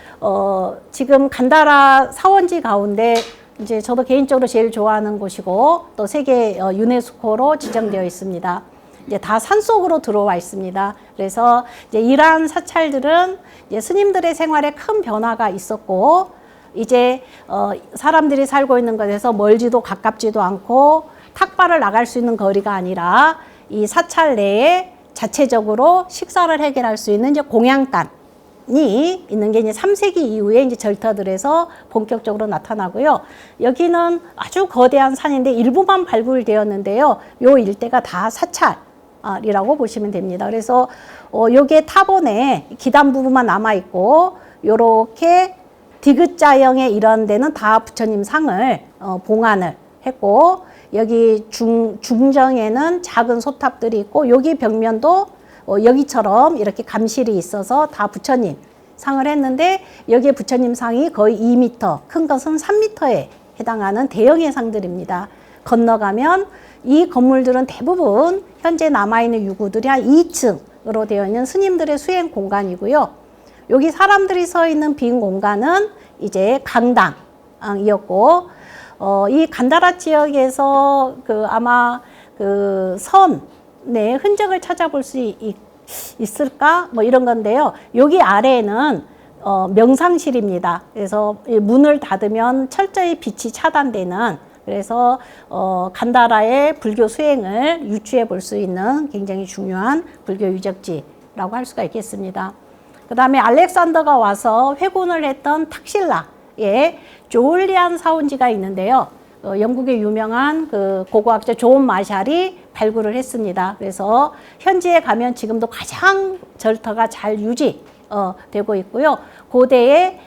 지금 간다라 사원지 가운데 이제 저도 개인적으로 제일 좋아하는 곳이고 또 세계 유네스코로 지정되어 있습니다. 이제 다 산속으로 들어와 있습니다. 그래서 이제 이러한 사찰들은 이제 스님들의 생활에 큰 변화가 있었고 이제 사람들이 살고 있는 곳에서 멀지도 가깝지도 않고 탁발을 나갈 수 있는 거리가 아니라 이 사찰 내에 자체적으로 식사를 해결할 수 있는 이제 공양간이 있는 게 이제 3세기 이후에 이제 절터들에서 본격적으로 나타나고요. 여기는 아주 거대한 산인데 일부만 발굴되었는데요. 요 일대가 다 사찰이라고 보시면 됩니다. 그래서 요게 타본에 기단 부분만 남아 있고 요렇게 디귿자형의 이런 데는 다 부처님 상을 봉안을 했고 여기 중정에는 작은 소탑들이 있고 여기 벽면도 여기처럼 이렇게 감실이 있어서 다 부처님 상을 했는데 여기에 부처님 상이 거의 2m, 큰 것은 3m에 해당하는 대형의 상들입니다. 건너가면 이 건물들은 대부분 현재 남아있는 유구들이 한 2층으로 되어 있는 스님들의 수행 공간이고요. 여기 사람들이 서 있는 빈 공간은 이제 강당이었고 이 간다라 지역에서 아마 선의 흔적을 찾아볼 수 있을까? 뭐 이런 건데요. 여기 아래에는 명상실입니다. 그래서 문을 닫으면 철저히 빛이 차단되는 그래서 간다라의 불교 수행을 유추해 볼 수 있는 굉장히 중요한 불교 유적지라고 할 수가 있겠습니다. 그 다음에 알렉산더가 와서 회군을 했던 탁실라의 조울리안 사원지가 있는데요. 영국의 유명한 그 고고학자 존 마샬이 발굴을 했습니다. 그래서 현지에 가면 지금도 가장 절터가 잘 유지되고 있고요. 고대의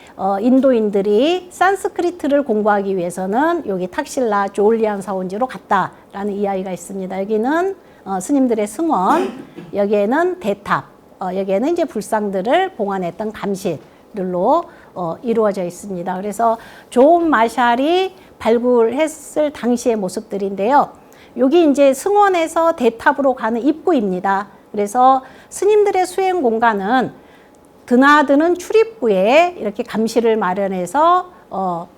인도인들이 산스크리트를 공부하기 위해서는 여기 탁실라 조울리안 사원지로 갔다라는 이야기가 있습니다. 여기는 스님들의 승원, 여기에는 대탑, 여기에는 이제 불상들을 봉안했던 감실들로 이루어져 있습니다. 그래서 존 마샬이 발굴했을 당시의 모습들인데요. 여기 이제 승원에서 대탑으로 가는 입구입니다. 그래서 스님들의 수행 공간은 드나드는 출입구에 이렇게 감실을 마련해서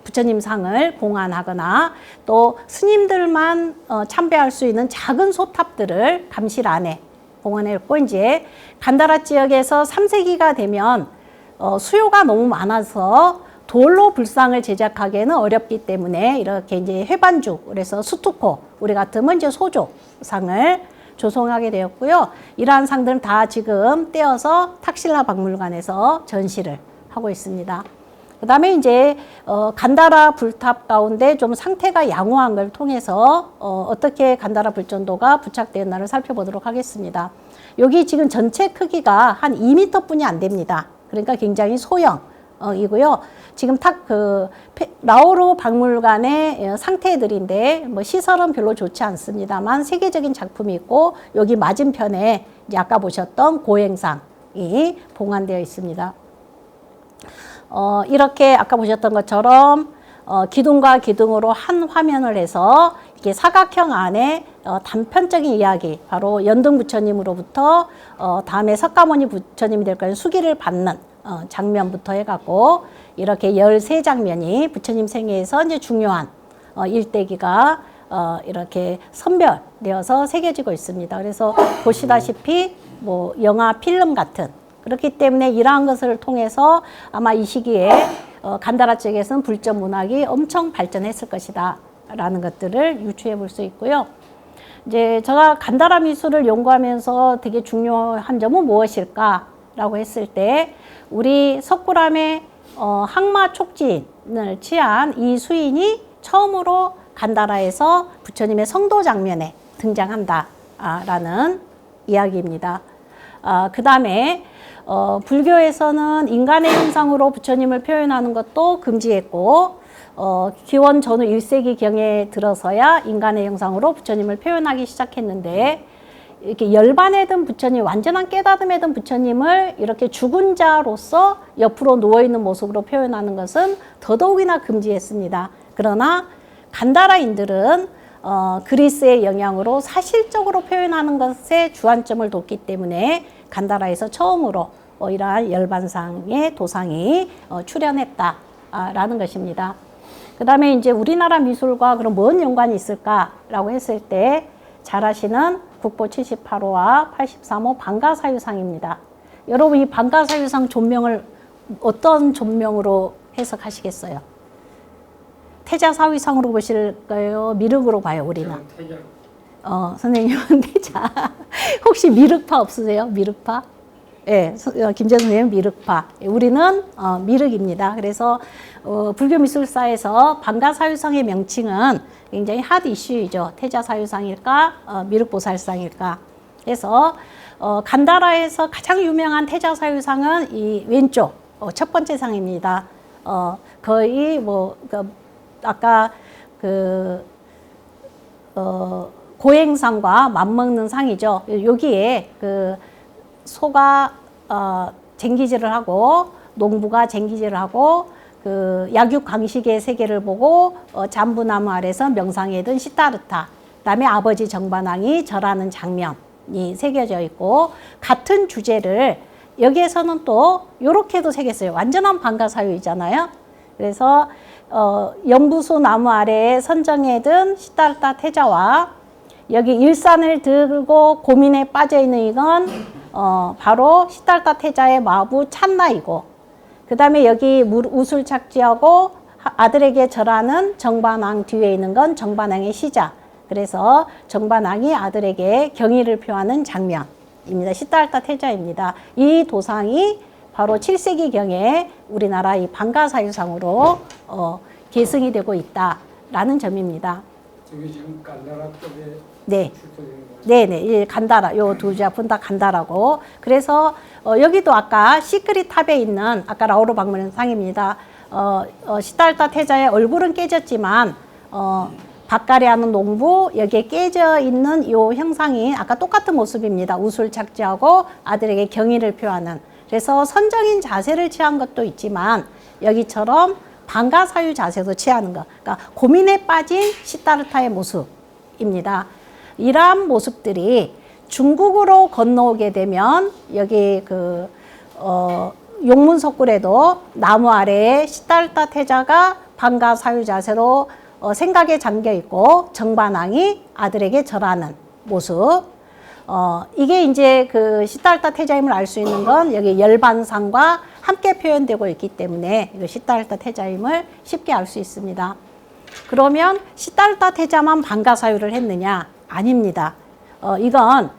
부처님 상을 봉안하거나 또 스님들만 참배할 수 있는 작은 소탑들을 감실 안에 봉안했고 이제 간다라 지역에서 3세기가 되면 수요가 너무 많아서 돌로 불상을 제작하기에는 어렵기 때문에 이렇게 이제 회반죽, 그래서 수투코, 우리 같으면 이제 소조상을 조성하게 되었고요. 이러한 상들은 다 지금 떼어서 탁실라 박물관에서 전시를 하고 있습니다. 그 다음에 이제 간다라 불탑 가운데 좀 상태가 양호한 걸 통해서 어떻게 간다라 불전도가 부착되었나를 살펴보도록 하겠습니다. 여기 지금 전체 크기가 한 2m 뿐이 안 됩니다. 그러니까 굉장히 소형이고요. 지금 라오르 박물관의 상태들인데 뭐 시설은 별로 좋지 않습니다만 세계적인 작품이 있고 여기 맞은편에 이제 아까 보셨던 고행상이 봉안되어 있습니다. 이렇게 아까 보셨던 것처럼 기둥과 기둥으로 한 화면을 해서 이렇게 사각형 안에 단편적인 이야기, 바로 연등 부처님으로부터 다음에 석가모니 부처님이 될 거는 수기를 받는 장면부터 해갖고 이렇게 13장면이 부처님 생애에서 이제 중요한 일대기가 이렇게 선별되어서 새겨지고 있습니다. 그래서 보시다시피 뭐 영화 필름 같은 그렇기 때문에 이러한 것을 통해서 아마 이 시기에 간다라 쪽에서는 불전 문학이 엄청 발전했을 것이다 라는 것들을 유추해 볼 수 있고요. 이제 제가 간다라 미술을 연구하면서 되게 중요한 점은 무엇일까라고 했을 때 우리 석굴암의 항마 촉진을 취한 이 수인이 처음으로 간다라에서 부처님의 성도 장면에 등장한다라는 이야기입니다. 그 다음에 불교에서는 인간의 형상으로 부처님을 표현하는 것도 금지했고 기원 전후 1세기 경에 들어서야 인간의 형상으로 부처님을 표현하기 시작했는데 이렇게 열반에 든 부처님, 완전한 깨닫음에 든 부처님을 이렇게 죽은 자로서 옆으로 누워있는 모습으로 표현하는 것은 더더욱이나 금지했습니다. 그러나 간다라인들은 그리스의 영향으로 사실적으로 표현하는 것에 주안점을 뒀기 때문에 간다라에서 처음으로 이러한 열반상의 도상이 출현했다라는 것입니다. 그 다음에 이제 우리나라 미술과 그럼 뭔 연관이 있을까라고 했을 때 잘 아시는 국보 78호와 83호 방가사유상입니다. 여러분 이 방가사유상 존명을 어떤 존명으로 해석하시겠어요? 태자사위상으로 보실까요? 미륵으로 봐요, 우리는. 선생님은 태자. 혹시 미륵파 없으세요? 미륵파? 예, 김재 선생님은 미륵파. 우리는 미륵입니다. 그래서 불교 미술사에서 방가사유상의 명칭은 굉장히 핫 이슈이죠. 태자사유상일까, 미륵보살상일까. 그래서 간다라에서 가장 유명한 태자사유상은 이 왼쪽 첫 번째 상입니다. 거의 뭐 아까 고행상과 맞먹는 상이죠. 여기에 소가 쟁기질을 하고 농부가 쟁기질을 하고 약육 강식의 세계를 보고 잠부나무 아래서 명상에 든 시타르타, 그다음에 아버지 정반왕이 절하는 장면이 새겨져 있고 같은 주제를 여기에서는 또 요렇게도 새겼어요. 완전한 방가사유이잖아요. 그래서 연부소 나무 아래에 선정에 든 시타르타 태자와 여기 일산을 들고 고민에 빠져 있는 이건 바로 시타르타 태자의 마부 찬나이고, 그 다음에 여기 우술 착지하고 아들에게 절하는 정반왕 뒤에 있는 건 정반왕의 시자. 그래서 정반왕이 아들에게 경의를 표하는 장면입니다. 시타르타 태자입니다. 이 도상이 바로 7세기경에 우리나라 이 방가사유상으로 계승이 되고 있다라는 점입니다. 저게 지금 간다라 쪽에 네. 출토되는 거죠? 네네. 간다라. 요 두 작품 다 간다라고. 그래서 여기도 아까 시크릿 탑에 있는 아까 라오르 박물관 상입니다. 시타르타 태자의 얼굴은 깨졌지만 밭갈이 하는 농부 여기에 깨져 있는 이 형상이 아까 똑같은 모습입니다. 우술 착지하고 아들에게 경의를 표하는. 그래서 선정인 자세를 취한 것도 있지만 여기처럼 방가사유 자세도 취하는 것. 그러니까 고민에 빠진 시타르타의 모습입니다. 이러한 모습들이 중국으로 건너오게 되면 여기 용문석굴에도 나무 아래에 시타르타 태자가 방가사유 자세로 생각에 잠겨 있고 정반왕이 아들에게 절하는 모습. 이게 이제 그 시타르타 태자임을 알 수 있는 건 여기 열반상과 함께 표현되고 있기 때문에 시타르타 태자임을 쉽게 알 수 있습니다. 그러면 시타르타 태자만 방가사유를 했느냐? 아닙니다. 이건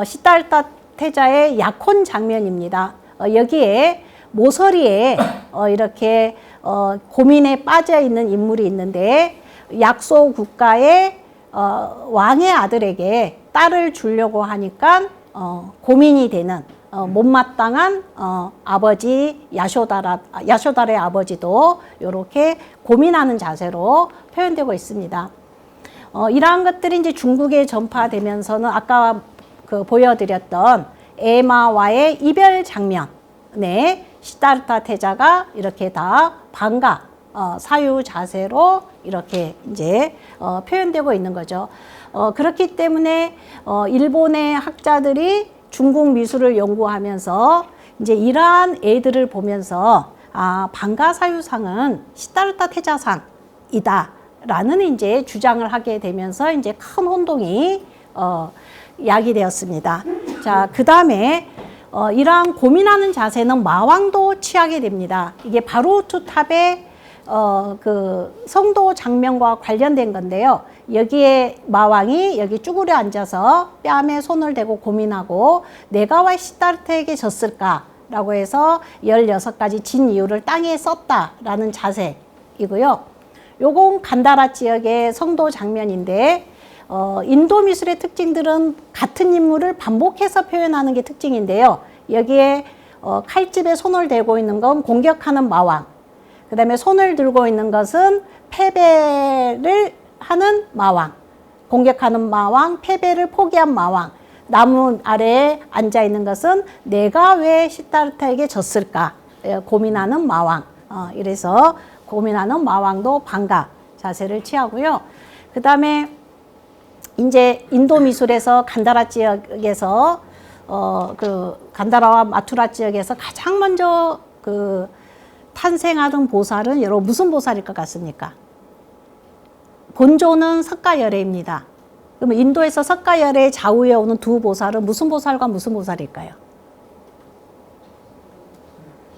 시타르타 태자의 약혼 장면입니다. 여기에 모서리에 이렇게 고민에 빠져 있는 인물이 있는데 약소 국가의 왕의 아들에게 딸을 주려고 하니까 고민이 되는 못마땅한 아버지 야쇼다의 아버지도 이렇게 고민하는 자세로 표현되고 있습니다. 이러한 것들이 이제 중국에 전파되면서는 아까 보여드렸던 에마와의 이별 장면에 시타르타 태자가 이렇게 다 방가 사유 자세로 이렇게 이제 표현되고 있는 거죠. 그렇기 때문에 일본의 학자들이 중국 미술을 연구하면서 이제 이러한 애들을 보면서 방가사유상은 시타르타 태자상이다 라는 이제 주장을 하게 되면서 이제 큰 혼동이 야기되었습니다. 자, 그 다음에 이러한 고민하는 자세는 마왕도 취하게 됩니다. 이게 바로우투탑의 그 성도 장면과 관련된 건데요. 여기에 마왕이 여기 쭈그려 앉아서 뺨에 손을 대고 고민하고 내가 왜 시다르트에게 졌을까라고 해서 16가지 진 이유를 땅에 썼다라는 자세이고요. 요건 간다라 지역의 성도 장면인데 인도 미술의 특징들은 같은 인물을 반복해서 표현하는 게 특징인데요. 여기에 칼집에 손을 대고 있는 건 공격하는 마왕, 그 다음에 손을 들고 있는 것은 패배를 하는 마왕, 공격하는 마왕, 패배를 포기한 마왕, 나무 아래에 앉아 있는 것은 내가 왜 시다르타에게 졌을까 고민하는 마왕. 이래서 고민하는 마왕도 방가 자세를 취하고요. 그 다음에 이제 인도 미술에서 간다라 지역에서 그 간다라와 마투라 지역에서 가장 먼저 그 탄생하던 보살은 여러분 무슨 보살일 것 같습니까? 본조는 석가열애입니다. 그러면 인도에서 석가열애 좌우에 오는 두 보살은 무슨 보살과 무슨 보살일까요?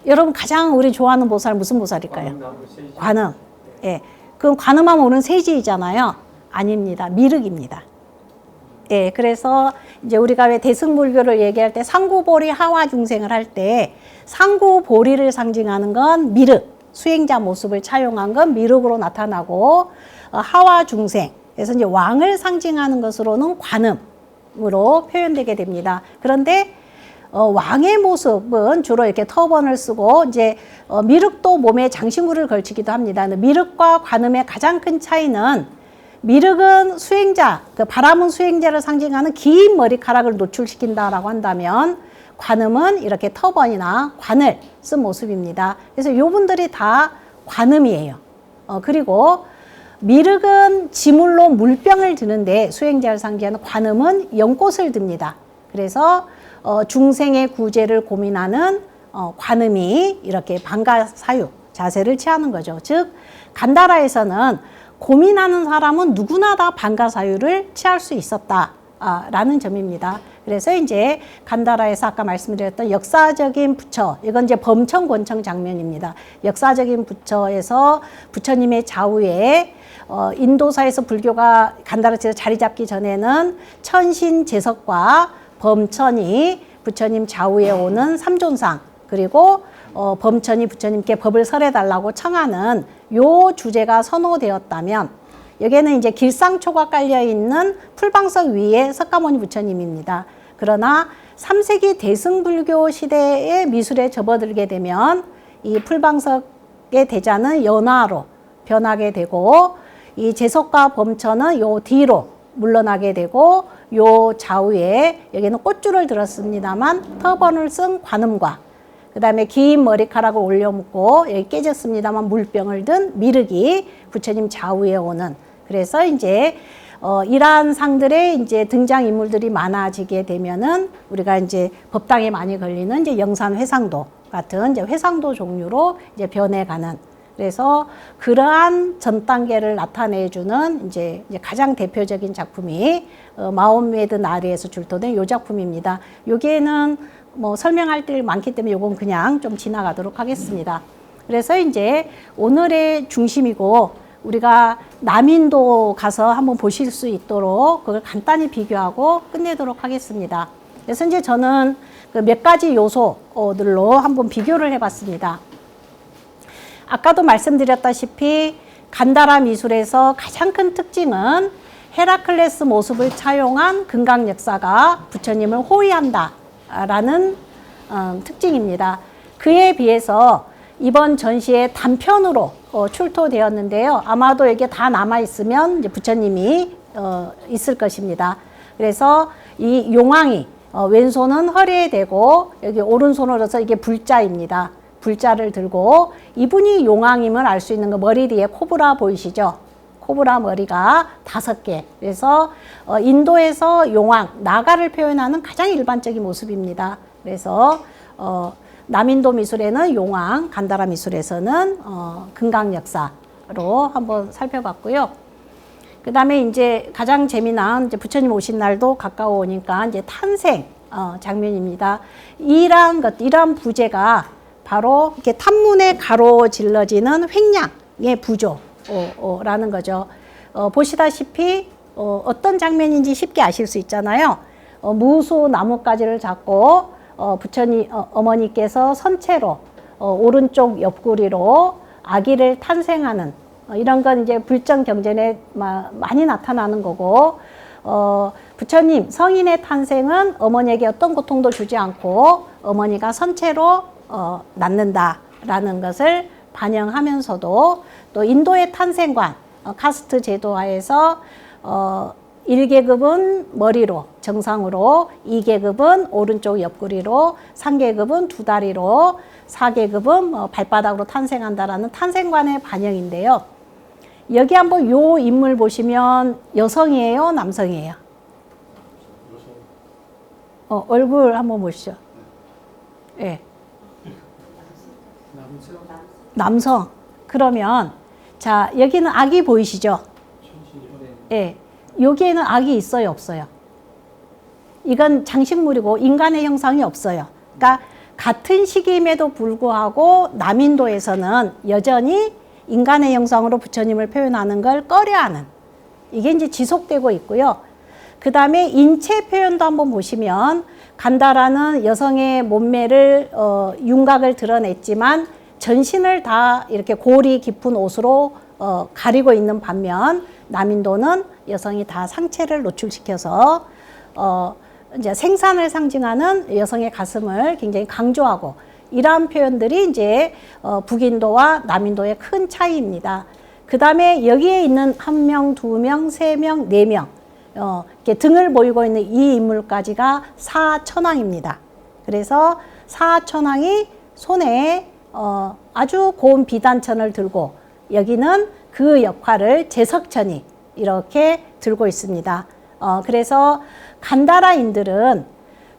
여러분 가장 우리 좋아하는 보살 무슨 보살일까요? 관음. 예. 그럼 관음하면 오는 세지이잖아요. 아닙니다. 미륵입니다. 예. 그래서 이제 우리가 왜 대승불교를 얘기할 때 상구보리 하와 중생을 할 때 상구보리를 상징하는 건 미륵, 수행자 모습을 차용한 건 미륵으로 나타나고 하와 중생, 그래서 이제 왕을 상징하는 것으로는 관음으로 표현되게 됩니다. 그런데 왕의 모습은 주로 이렇게 터번을 쓰고 이제 미륵도 몸에 장신구를 걸치기도 합니다. 미륵과 관음의 가장 큰 차이는 미륵은 수행자, 그 바람은 수행자를 상징하는 긴 머리카락을 노출시킨다라고 한다면 관음은 이렇게 터번이나 관을 쓴 모습입니다. 그래서 이분들이 다 관음이에요. 그리고 미륵은 지물로 물병을 드는데 수행자를 상징하는 관음은 연꽃을 듭니다. 그래서 중생의 구제를 고민하는 관음이 이렇게 방가사유 자세를 취하는 거죠. 즉 간다라에서는 고민하는 사람은 누구나 다 방가사유를 취할 수 있었다라는 점입니다. 그래서 이제 간다라에서 아까 말씀드렸던 역사적인 부처, 이건 이제 범청 권청 장면입니다. 역사적인 부처에서 부처님의 좌우에 인도사에서 불교가 간다라에서 자리 잡기 전에는 천신 제석과 범천이 부처님 좌우에 오는 삼존상, 그리고 범천이 부처님께 법을 설해달라고 청하는 요 주제가 선호되었다면 여기에는 이제 길상초가 깔려있는 풀방석 위에 석가모니 부처님입니다. 그러나 3세기 대승불교 시대의 미술에 접어들게 되면 이 풀방석의 대자는 연화로 변하게 되고 이 제석과 범천은 요 뒤로 물러나게 되고 요 좌우에 여기는 꽃줄을 들었습니다만 터번을 쓴 관음과 그 다음에 긴 머리카락을 올려묶고 여기 깨졌습니다만 물병을 든 미륵이 부처님 좌우에 오는, 그래서 이제 이러한 상들의 이제 등장 인물들이 많아지게 되면은 우리가 이제 법당에 많이 걸리는 이제 영산 회상도 같은 이제 회상도 종류로 이제 변해가는, 그래서 그러한 전 단계를 나타내주는 이제 가장 대표적인 작품이 마홈메드 나리에서 출토된 요 작품입니다. 여기에는 뭐 설명할 게 많기 때문에 요건 그냥 좀 지나가도록 하겠습니다. 그래서 이제 오늘의 중심이고 우리가 남인도 가서 한번 보실 수 있도록 그걸 간단히 비교하고 끝내도록 하겠습니다. 그래서 이제 저는 그 몇 가지 요소들로 한번 비교를 해봤습니다. 아까도 말씀드렸다시피 간다라 미술에서 가장 큰 특징은 헤라클레스 모습을 차용한 금강 역사가 부처님을 호위한다라는 특징입니다. 그에 비해서 이번 전시에 단편으로 출토되었는데요. 아마도 이게 다 남아있으면 이제 부처님이 있을 것입니다. 그래서 이 용왕이 왼손은 허리에 대고 여기 오른손으로서 이게 불자입니다. 불자를 들고 이분이 용왕임을 알 수 있는 거 머리 뒤에 코브라 보이시죠? 코브라 머리가 5개. 그래서 인도에서 용왕, 나가를 표현하는 가장 일반적인 모습입니다. 그래서 남인도 미술에는 용왕, 간다라 미술에서는 금강 역사 로 한번 살펴봤고요. 그 다음에 이제 가장 재미난 이제 부처님 오신 날도 가까워오니까 이제 탄생 장면입니다. 이러한 부제가 바로 이렇게 탐문에 가로질러지는 횡량의 부조라는 거죠. 보시다시피 어떤 장면인지 쉽게 아실 수 있잖아요. 무수 나뭇가지를 잡고 부처님 어머니께서 선체로 오른쪽 옆구리로 아기를 탄생하는 이런 건 이제 불정 경전에 많이 나타나는 거고, 부처님 성인의 탄생은 어머니에게 어떤 고통도 주지 않고 어머니가 선체로 낳는다라는 것을 반영하면서도, 또 인도의 탄생관 카스트 제도하에서 1계급은 머리로 정상으로, 2계급은 오른쪽 옆구리로, 3계급은 두 다리로, 4계급은 발바닥으로 탄생한다라는 탄생관의 반영인데요. 여기 한번 요 인물 보시면 여성이에요, 남성이에요? 얼굴 한번 보시죠. 예. 남성. 그러면 자, 여기는 악이 보이시죠? 예. 여기에는 악이 있어요, 없어요? 이건 장식물이고 인간의 형상이 없어요. 그러니까 같은 시기임에도 불구하고 남인도에서는 여전히 인간의 형상으로 부처님을 표현하는 걸 꺼려하는, 이게 이제 지속되고 있고요. 그 다음에 인체 표현도 한번 보시면 간다라는 여성의 몸매를 윤곽을 드러냈지만 전신을 다 이렇게 골이 깊은 옷으로 가리고 있는 반면, 남인도는 여성이 다 상체를 노출시켜서 이제 생산을 상징하는 여성의 가슴을 굉장히 강조하고, 이러한 표현들이 이제 북인도와 남인도의 큰 차이입니다. 그 다음에 여기에 있는 1명, 2명, 3명, 4명 이렇게 등을 보이고 있는 이 인물까지가 사천왕입니다. 그래서 사천왕이 손에 아주 고운 비단천을 들고, 여기는 그 역할을 제석천이 이렇게 들고 있습니다. 그래서 간다라인들은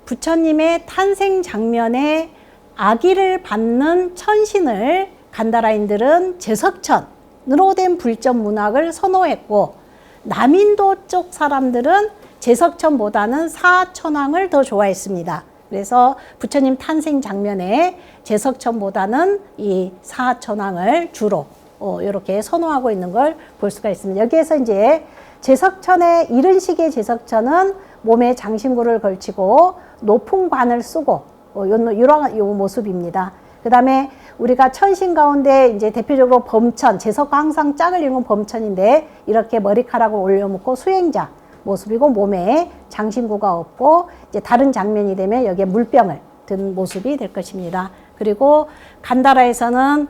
부처님의 탄생 장면에 아기를 받는 천신을 간다라인들은 제석천으로 된 불전 문학을 선호했고, 남인도 쪽 사람들은 제석천보다는 사천왕을 더 좋아했습니다. 그래서 부처님 탄생 장면에 제석천보다는 이 사천왕을 주로 이렇게 선호하고 있는 걸 볼 수가 있습니다. 여기에서 이제 제석천의 이른 시기의 제석천은 몸에 장신구를 걸치고 높은 관을 쓰고 이런 요 모습입니다. 그 다음에 우리가 천신 가운데 이제 대표적으로 범천, 제석과 항상 짝을 이룬 범천인데 이렇게 머리카락을 올려묶고 수행자 모습이고, 몸에 장신구가 없고, 이제 다른 장면이 되면 여기에 물병을 든 모습이 될 것입니다. 그리고 간다라에서는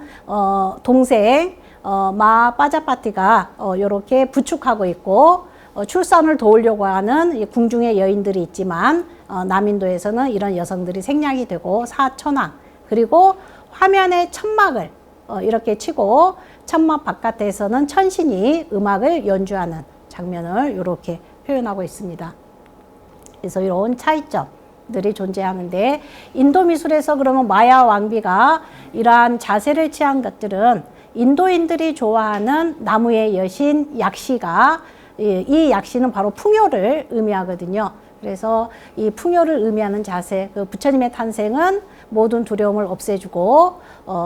동생 마 빠자파티가 이렇게 부축하고 있고, 출산을 도우려고 하는 궁중의 여인들이 있지만, 남인도에서는 이런 여성들이 생략이 되고 사천왕, 그리고 화면에 천막을 이렇게 치고 천막 바깥에서는 천신이 음악을 연주하는 장면을 이렇게 표현하고 있습니다. 그래서 이런 차이점들이 존재하는데, 인도 미술에서 그러면 마야 왕비가 이러한 자세를 취한 것들은 인도인들이 좋아하는 나무의 여신 약시가, 이 약시는 바로 풍요를 의미하거든요. 그래서 이 풍요를 의미하는 자세, 그 부처님의 탄생은 모든 두려움을 없애주고,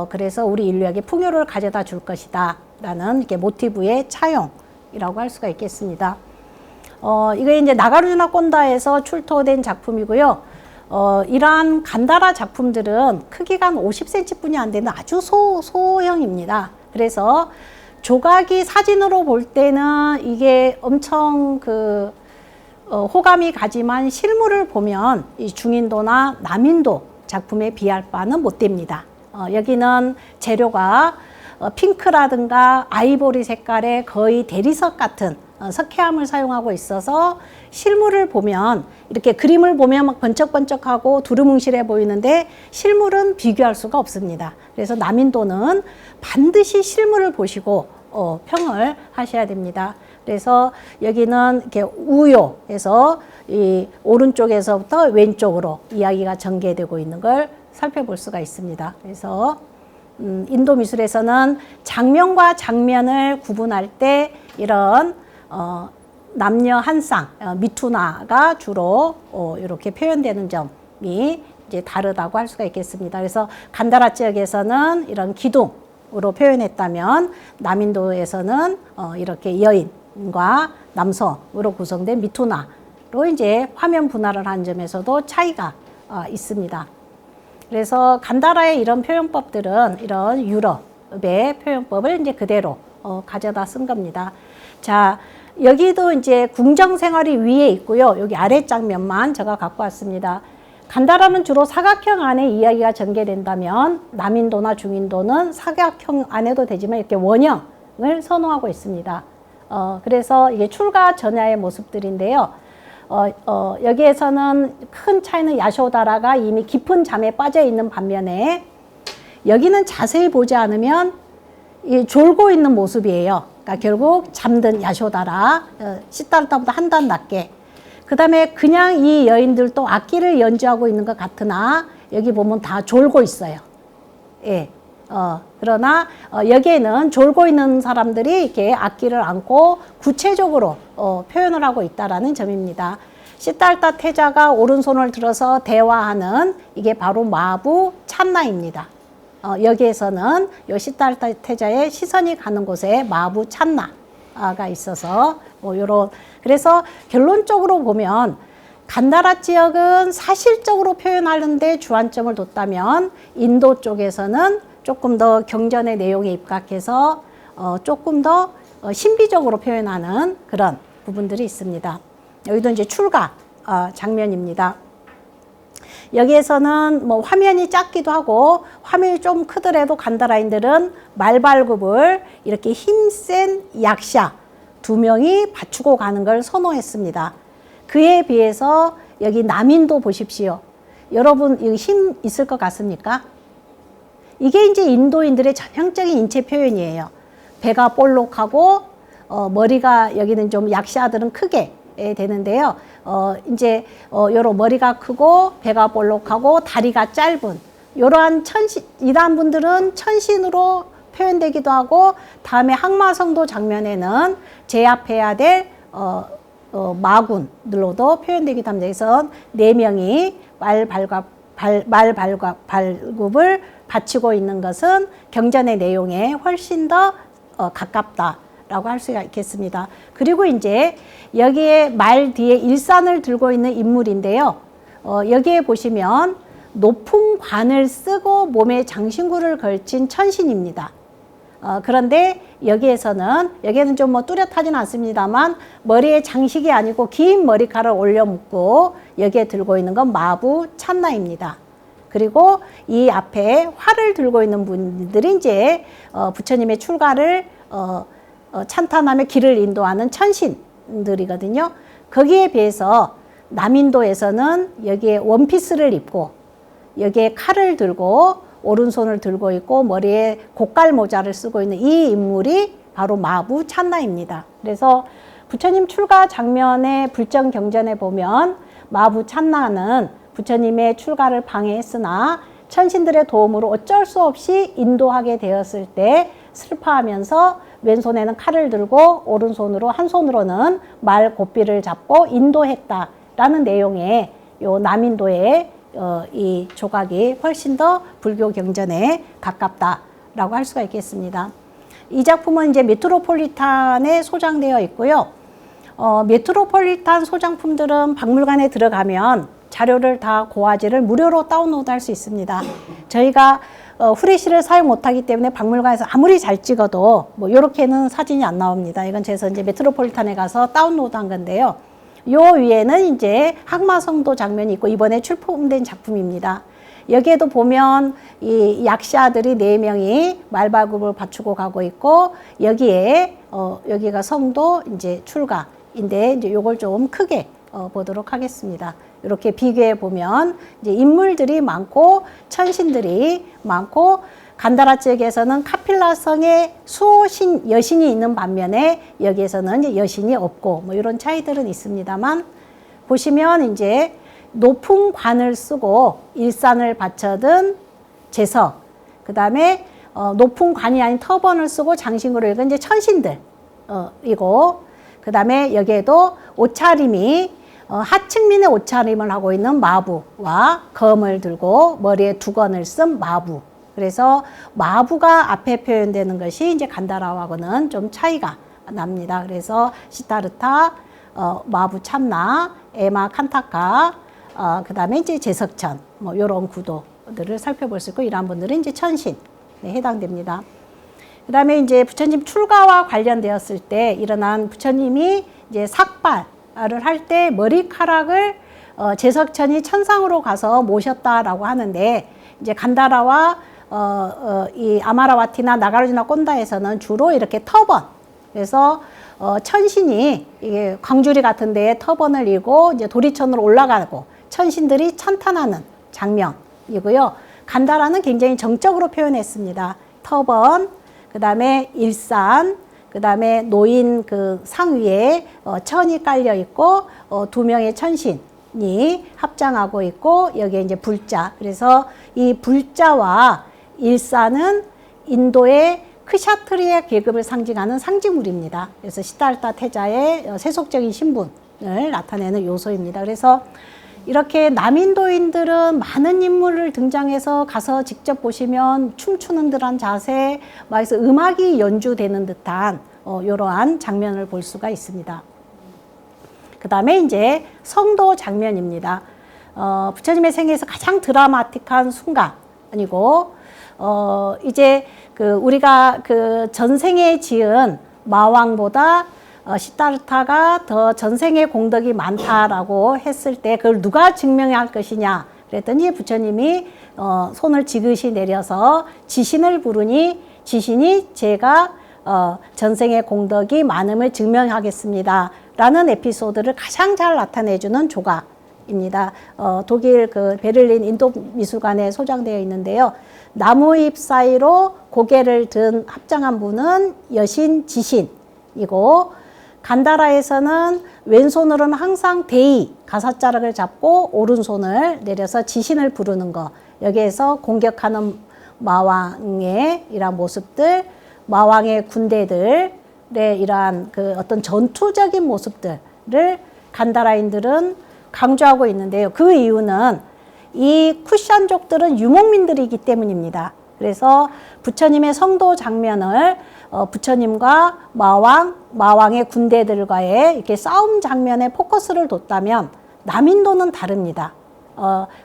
그래서 우리 인류에게 풍요를 가져다 줄 것이다 라는 이렇게 모티브의 차용이라고 할 수가 있겠습니다. 이게 이제 나가르주나 꼰다에서 출토된 작품이고요. 이러한 간다라 작품들은 크기가 한 50cm 뿐이 안 되는 아주 소형입니다. 그래서 조각이 사진으로 볼 때는 이게 엄청 호감이 가지만 실물을 보면 이 중인도나 남인도 작품에 비할 바는 못 됩니다. 여기는 재료가 핑크라든가 아이보리 색깔의 거의 대리석 같은 석회암을 사용하고 있어서 실물을 보면, 이렇게 그림을 보면 막 번쩍번쩍하고 두루뭉실해 보이는데 실물은 비교할 수가 없습니다. 그래서 남인도는 반드시 실물을 보시고 평을 하셔야 됩니다. 그래서 여기는 이렇게 우요에서 이 오른쪽에서부터 왼쪽으로 이야기가 전개되고 있는 걸 살펴볼 수가 있습니다. 그래서 인도 미술에서는 장면과 장면을 구분할 때 이런 남녀 한쌍, 미투나가 주로 이렇게 표현되는 점이 이제 다르다고 할 수가 있겠습니다. 그래서 간다라 지역에서는 이런 기둥으로 표현했다면 남인도에서는 이렇게 여인과 남성으로 구성된 미투나로 이제 화면 분할을 한 점에서도 차이가 있습니다. 그래서 간다라의 이런 표현법들은 이런 유럽의 표현법을 이제 그대로 가져다 쓴 겁니다. 자, 여기도 이제 궁정 생활이 위에 있고요. 여기 아래 장면만 제가 갖고 왔습니다. 간다라는 주로 사각형 안에 이야기가 전개된다면 남인도나 중인도는 사각형 안에도 되지만 이렇게 원형을 선호하고 있습니다. 그래서 이게 출가 전야의 모습들인데요. 여기에서는 큰 차이는 야쇼다라가 이미 깊은 잠에 빠져 있는 반면에 여기는 자세히 보지 않으면 이 졸고 있는 모습이에요. 그러니까 결국 잠든 야쇼다라, 시타르타보다 한 단 낮게. 그 다음에 그냥 이 여인들도 악기를 연주하고 있는 것 같으나 여기 보면 다 졸고 있어요. 예. 그러나 여기에는 졸고 있는 사람들이 이렇게 악기를 안고 구체적으로 표현을 하고 있다라는 점입니다. 시달타 태자가 오른손을 들어서 대화하는 이게 바로 마부 찬나입니다. 여기에서는 요 시달타 태자의 시선이 가는 곳에 마부 찬나가 있어서 요런 그래서 결론적으로 보면 간다라 지역은 사실적으로 표현하는데 주안점을 뒀다면 인도 쪽에서는 조금 더 경전의 내용에 입각해서 조금 더 신비적으로 표현하는 그런 부분들이 있습니다. 여기도 이제 출가 장면입니다. 여기에서는 뭐 화면이 작기도 하고 화면이 좀 크더라도 간다라인들은 말발굽을 이렇게 힘센 약샤 두 명이 받치고 가는 걸 선호했습니다. 그에 비해서 여기 남인도 보십시오. 여러분 여기 힘 있을 것 같습니까? 이게 이제 인도인들의 전형적인 인체 표현이에요. 배가 볼록하고 머리가 여기는 좀 약샤들은 크게 되는데요. 이제 요런 머리가 크고 배가 볼록하고 다리가 짧은 요러한 이러한 분들은 천신으로 표현되기도 하고 다음에 항마성도 장면에는 제압해야 될 마군들로도 표현되기도 합니다. 그래서 4명이 말발굽을 받치고 있는 것은 경전의 내용에 훨씬 더 가깝다라고 할 수가 있겠습니다. 그리고 이제 여기에 말 뒤에 일산을 들고 있는 인물인데요. 여기에 보시면 높은 관을 쓰고 몸에 장신구를 걸친 천신입니다. 그런데 여기에는 좀 뭐 뚜렷하진 않습니다만 머리에 장식이 아니고 긴 머리카락을 올려 묶고 여기에 들고 있는 건 마부 찬나입니다. 그리고 이 앞에 활을 들고 있는 분들이 이제 부처님의 출가를 찬탄하며 길을 인도하는 천신들이거든요. 거기에 비해서 남인도에서는 여기에 원피스를 입고 여기에 칼을 들고 오른손을 들고 있고 머리에 고깔 모자를 쓰고 있는 이 인물이 바로 마부 찬나입니다. 그래서 부처님 출가 장면의 불정 경전에 보면 마부 찬나는 부처님의 출가를 방해했으나 천신들의 도움으로 어쩔 수 없이 인도하게 되었을 때 슬퍼하면서 왼손에는 칼을 들고 오른손으로 한 손으로는 말 고삐를 잡고 인도했다라는 내용의 요 남인도의 이 조각이 훨씬 더 불교 경전에 가깝다라고 할 수가 있겠습니다. 이 작품은 이제 메트로폴리탄에 소장되어 있고요. 메트로폴리탄 소장품들은 박물관에 들어가면 자료를 다 고화질을 무료로 다운로드 할 수 있습니다. 저희가 후레쉬를 사용 못하기 때문에 박물관에서 아무리 잘 찍어도 뭐 이렇게는 사진이 안 나옵니다. 이건 제가 이제 메트로폴리탄에 가서 다운로드 한 건데요. 요 위에는 이제 항마성도 장면이 있고 이번에 출품된 작품입니다. 여기에도 보면 이 약샤들이 4명이 말발굽을 받치고 가고 있고 여기에 여기가 성도 이제 출가인데 이제 요걸 좀 크게 보도록 하겠습니다. 이렇게 비교해 보면 이제 인물들이 많고 천신들이 많고 간다라 지역에서는 카필라성에 수호신 여신이 있는 반면에 여기에서는 이제 여신이 없고 뭐 이런 차이들은 있습니다만 보시면 이제 높은 관을 쓰고 일산을 받쳐든 제석, 그 다음에 높은 관이 아닌 터번을 쓰고 장신구를 이건 이제 천신들 이고 그다음에 여기에도 옷차림이 하층민의 옷차림을 하고 있는 마부와 검을 들고 머리에 두건을 쓴 마부. 그래서 마부가 앞에 표현되는 것이 이제 간다라와고는 좀 차이가 납니다. 그래서 시타르타, 마부 참나, 에마 칸타카, 그다음에 이제 제석천 뭐 이런 구도들을 살펴볼 수 있고 이러한 분들은 이제 천신에 해당됩니다. 그다음에 이제 부처님 출가와 관련되었을 때 일어난 부처님이 이제 삭발을 할 때 머리카락을 제석천이 천상으로 가서 모셨다라고 하는데 이제 간다라와 이 아마라와티나 나가르주나 꼰다에서는 주로 이렇게 터번 그래서 천신이 이게 광주리 같은 데에 터번을 이고 이제 도리천으로 올라가고 천신들이 찬탄하는 장면이고요. 간다라는 굉장히 정적으로 표현했습니다. 터번, 그 다음에 일산, 그 다음에 노인 그 상 위에 천이 깔려 있고 두 명의 천신이 합장하고 있고 여기에 이제 불자. 그래서 이 불자와 일산은 인도의 크샤트리의 계급을 상징하는 상징물입니다. 그래서 시달타 태자의 세속적인 신분을 나타내는 요소입니다. 그래서 이렇게 남인도인들은 많은 인물을 등장해서 가서 직접 보시면 춤추는 듯한 자세, 그래서 음악이 연주되는 듯한 이러한 장면을 볼 수가 있습니다. 그 다음에 이제 성도 장면입니다. 부처님의 생애에서 가장 드라마틱한 순간이고, 이제 우리가 전생에 지은 마왕보다 시타르타가 더 전생의 공덕이 많다라고 했을 때 그걸 누가 증명할 것이냐 그랬더니 부처님이 손을 지그시 내려서 지신을 부르니 지신이 제가 전생의 공덕이 많음을 증명하겠습니다 라는 에피소드를 가장 잘 나타내주는 조각입니다. 독일 베를린 인도미술관에 소장되어 있는데요. 나무잎 사이로 고개를 든 합장한 분은 여신 지신이고 간다라에서는 왼손으로는 항상 대의, 가사자락을 잡고 오른손을 내려서 지신을 부르는 거. 여기에서 공격하는 마왕의 이러한 모습들, 마왕의 군대들의 이러한 어떤 전투적인 모습들을 간다라인들은 강조하고 있는데요. 그 이유는 이 쿠샨족들은 유목민들이기 때문입니다. 그래서 부처님의 성도 장면을 부처님과 마왕의 군대들과의 이렇게 싸움 장면에 포커스를 뒀다면 남인도는 다릅니다.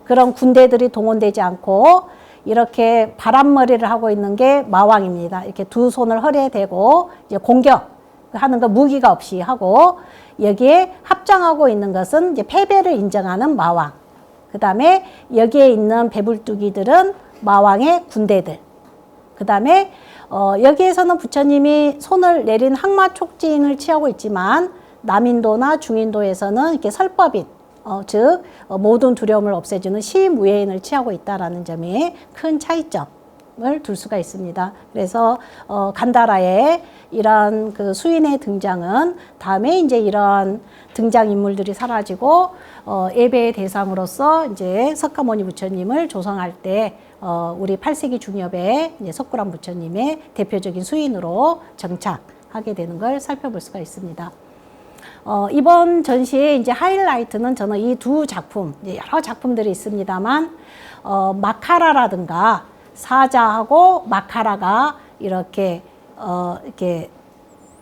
그런 군대들이 동원되지 않고 이렇게 바람머리를 하고 있는 게 마왕입니다. 이렇게 두 손을 허리에 대고 이제 공격하는 거 무기가 없이 하고 여기에 합장하고 있는 것은 이제 패배를 인정하는 마왕. 그 다음에 여기에 있는 배불뚝이들은 마왕의 군대들. 그 다음에 여기에서는 부처님이 손을 내린 항마촉진을 취하고 있지만 남인도나 중인도에서는 이렇게 설법인, 즉 모든 두려움을 없애주는 시무예인을 취하고 있다라는 점이 큰 차이점을 둘 수가 있습니다. 그래서 간다라의 이런 수인의 등장은 다음에 이제 이런 등장 인물들이 사라지고 예배의 대상으로서 이제 석가모니 부처님을 조성할 때 우리 8세기 중엽의 이제 석굴암 부처님의 대표적인 수인으로 정착하게 되는 걸 살펴볼 수가 있습니다. 이번 전시의 이제 하이라이트는 저는 이 두 작품, 여러 작품들이 있습니다만, 마카라라든가 사자하고 마카라가 이렇게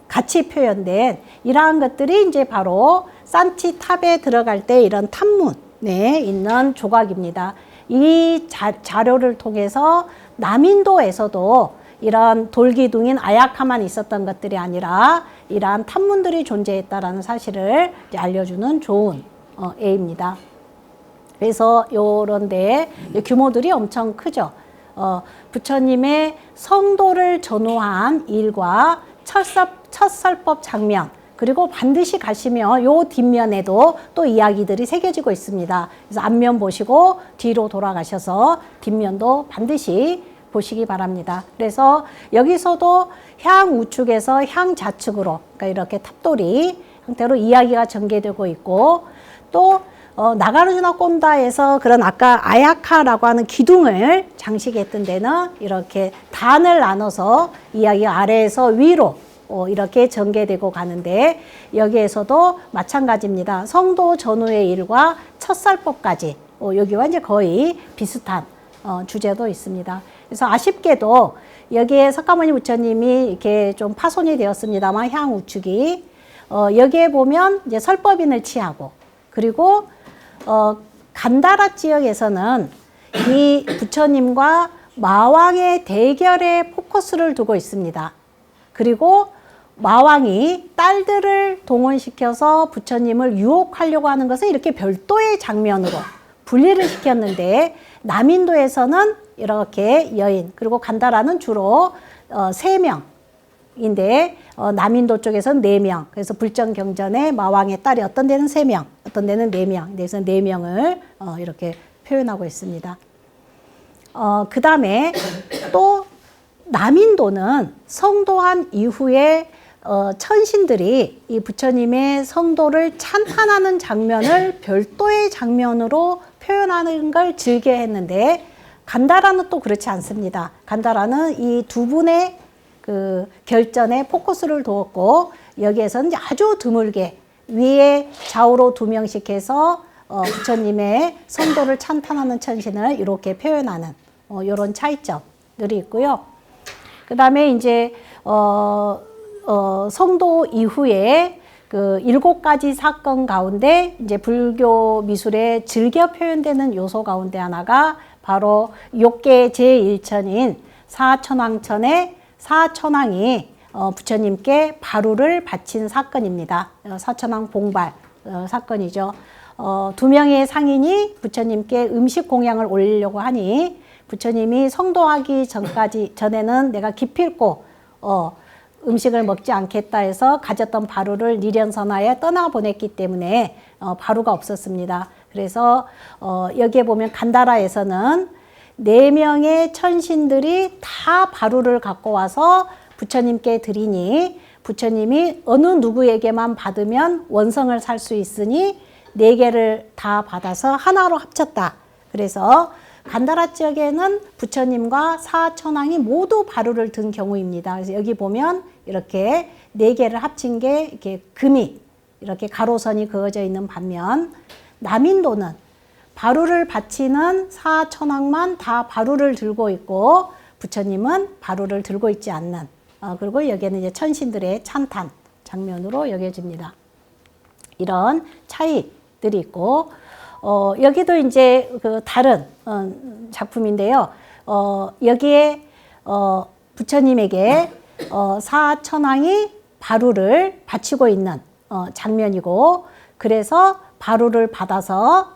같이 표현된 이러한 것들이 이제 바로 산치 탑에 들어갈 때 이런 탑문에 있는 조각입니다. 이 자료를 통해서 남인도에서도 이런 돌기둥인 아야카만 있었던 것들이 아니라 이러한 탑문들이 존재했다라는 사실을 알려주는 좋은 예입니다. 그래서 요런 데 규모들이 엄청 크죠. 부처님의 성도를 전후한 일과 첫설법 장면, 그리고 반드시 가시면 요 뒷면에도 또 이야기들이 새겨지고 있습니다. 그래서 앞면 보시고 뒤로 돌아가셔서 뒷면도 반드시 보시기 바랍니다. 그래서 여기서도 향 우측에서 향 좌측으로, 그러니까 이렇게 탑돌이 형태로 이야기가 전개되고 있고, 또 나가르주나 꼰다에서 그런 아까 아야카라고 하는 기둥을 장식했던 데는 이렇게 단을 나눠서 이야기 아래에서 위로 이렇게 전개되고 가는데 여기에서도 마찬가지입니다. 성도 전후의 일과 첫살법까지 여기와 이제 거의 비슷한 주제도 있습니다. 그래서 아쉽게도 여기에 석가모니 부처님이 이렇게 좀 파손이 되었습니다만 향 우측이 여기에 보면 이제 설법인을 취하고 그리고 간다라 지역에서는 이 부처님과 마왕의 대결에 포커스를 두고 있습니다. 그리고 마왕이 딸들을 동원시켜서 부처님을 유혹하려고 하는 것을 이렇게 별도의 장면으로 분리를 시켰는데 남인도에서는 이렇게 여인 그리고 간다라는 주로 3명인데 남인도 쪽에서는 4명. 그래서 불정경전에 마왕의 딸이 어떤 데는 3명, 어떤 데는 4명. 그래서 4명을 이렇게 표현하고 있습니다. 그 다음에 또 남인도는 성도한 이후에 천신들이 이 부처님의 성도를 찬탄하는 장면을 별도의 장면으로 표현하는 걸 즐겨했는데 간다라는 또 그렇지 않습니다. 간다라는 이 두 분의 그 결전에 포커스를 두었고 여기에서는 아주 드물게 위에 좌우로 2명씩 해서 부처님의 성도를 찬탄하는 천신을 이렇게 표현하는 이런 차이점들이 있고요. 그 다음에 이제 성도 이후에 그 7가지 사건 가운데 이제 불교 미술에 즐겨 표현되는 요소 가운데 하나가 바로 욕계 제1천인 사천왕천의 사천왕이 부처님께 바루를 바친 사건입니다. 사천왕 봉발 사건이죠. 2명의 상인이 부처님께 음식 공양을 올리려고 하니 부처님이 성도하기 전에는 내가 기필코 음식을 먹지 않겠다 해서 가졌던 바루를 니련선하에 떠나보냈기 때문에 바루가 없었습니다. 그래서 여기에 보면 간다라에서는 4명의 천신들이 다 바루를 갖고 와서 부처님께 드리니 부처님이 어느 누구에게만 받으면 원성을 살 수 있으니 4개를 다 받아서 하나로 합쳤다. 그래서 간다라 지역에는 부처님과 사천왕이 모두 바루를 든 경우입니다. 그래서 여기 보면 이렇게 4개를 합친 게 이렇게 금이 이렇게 가로선이 그어져 있는 반면 남인도는 바루를 바치는 사천왕만 다 바루를 들고 있고 부처님은 바루를 들고 있지 않는 그리고 여기에는 이제 천신들의 찬탄 장면으로 여겨집니다. 이런 차이들이 있고 여기도 이제 그 다른 작품인데요. 여기에 부처님에게 사천왕이 바루를 바치고 있는 장면이고 그래서 바루를 받아서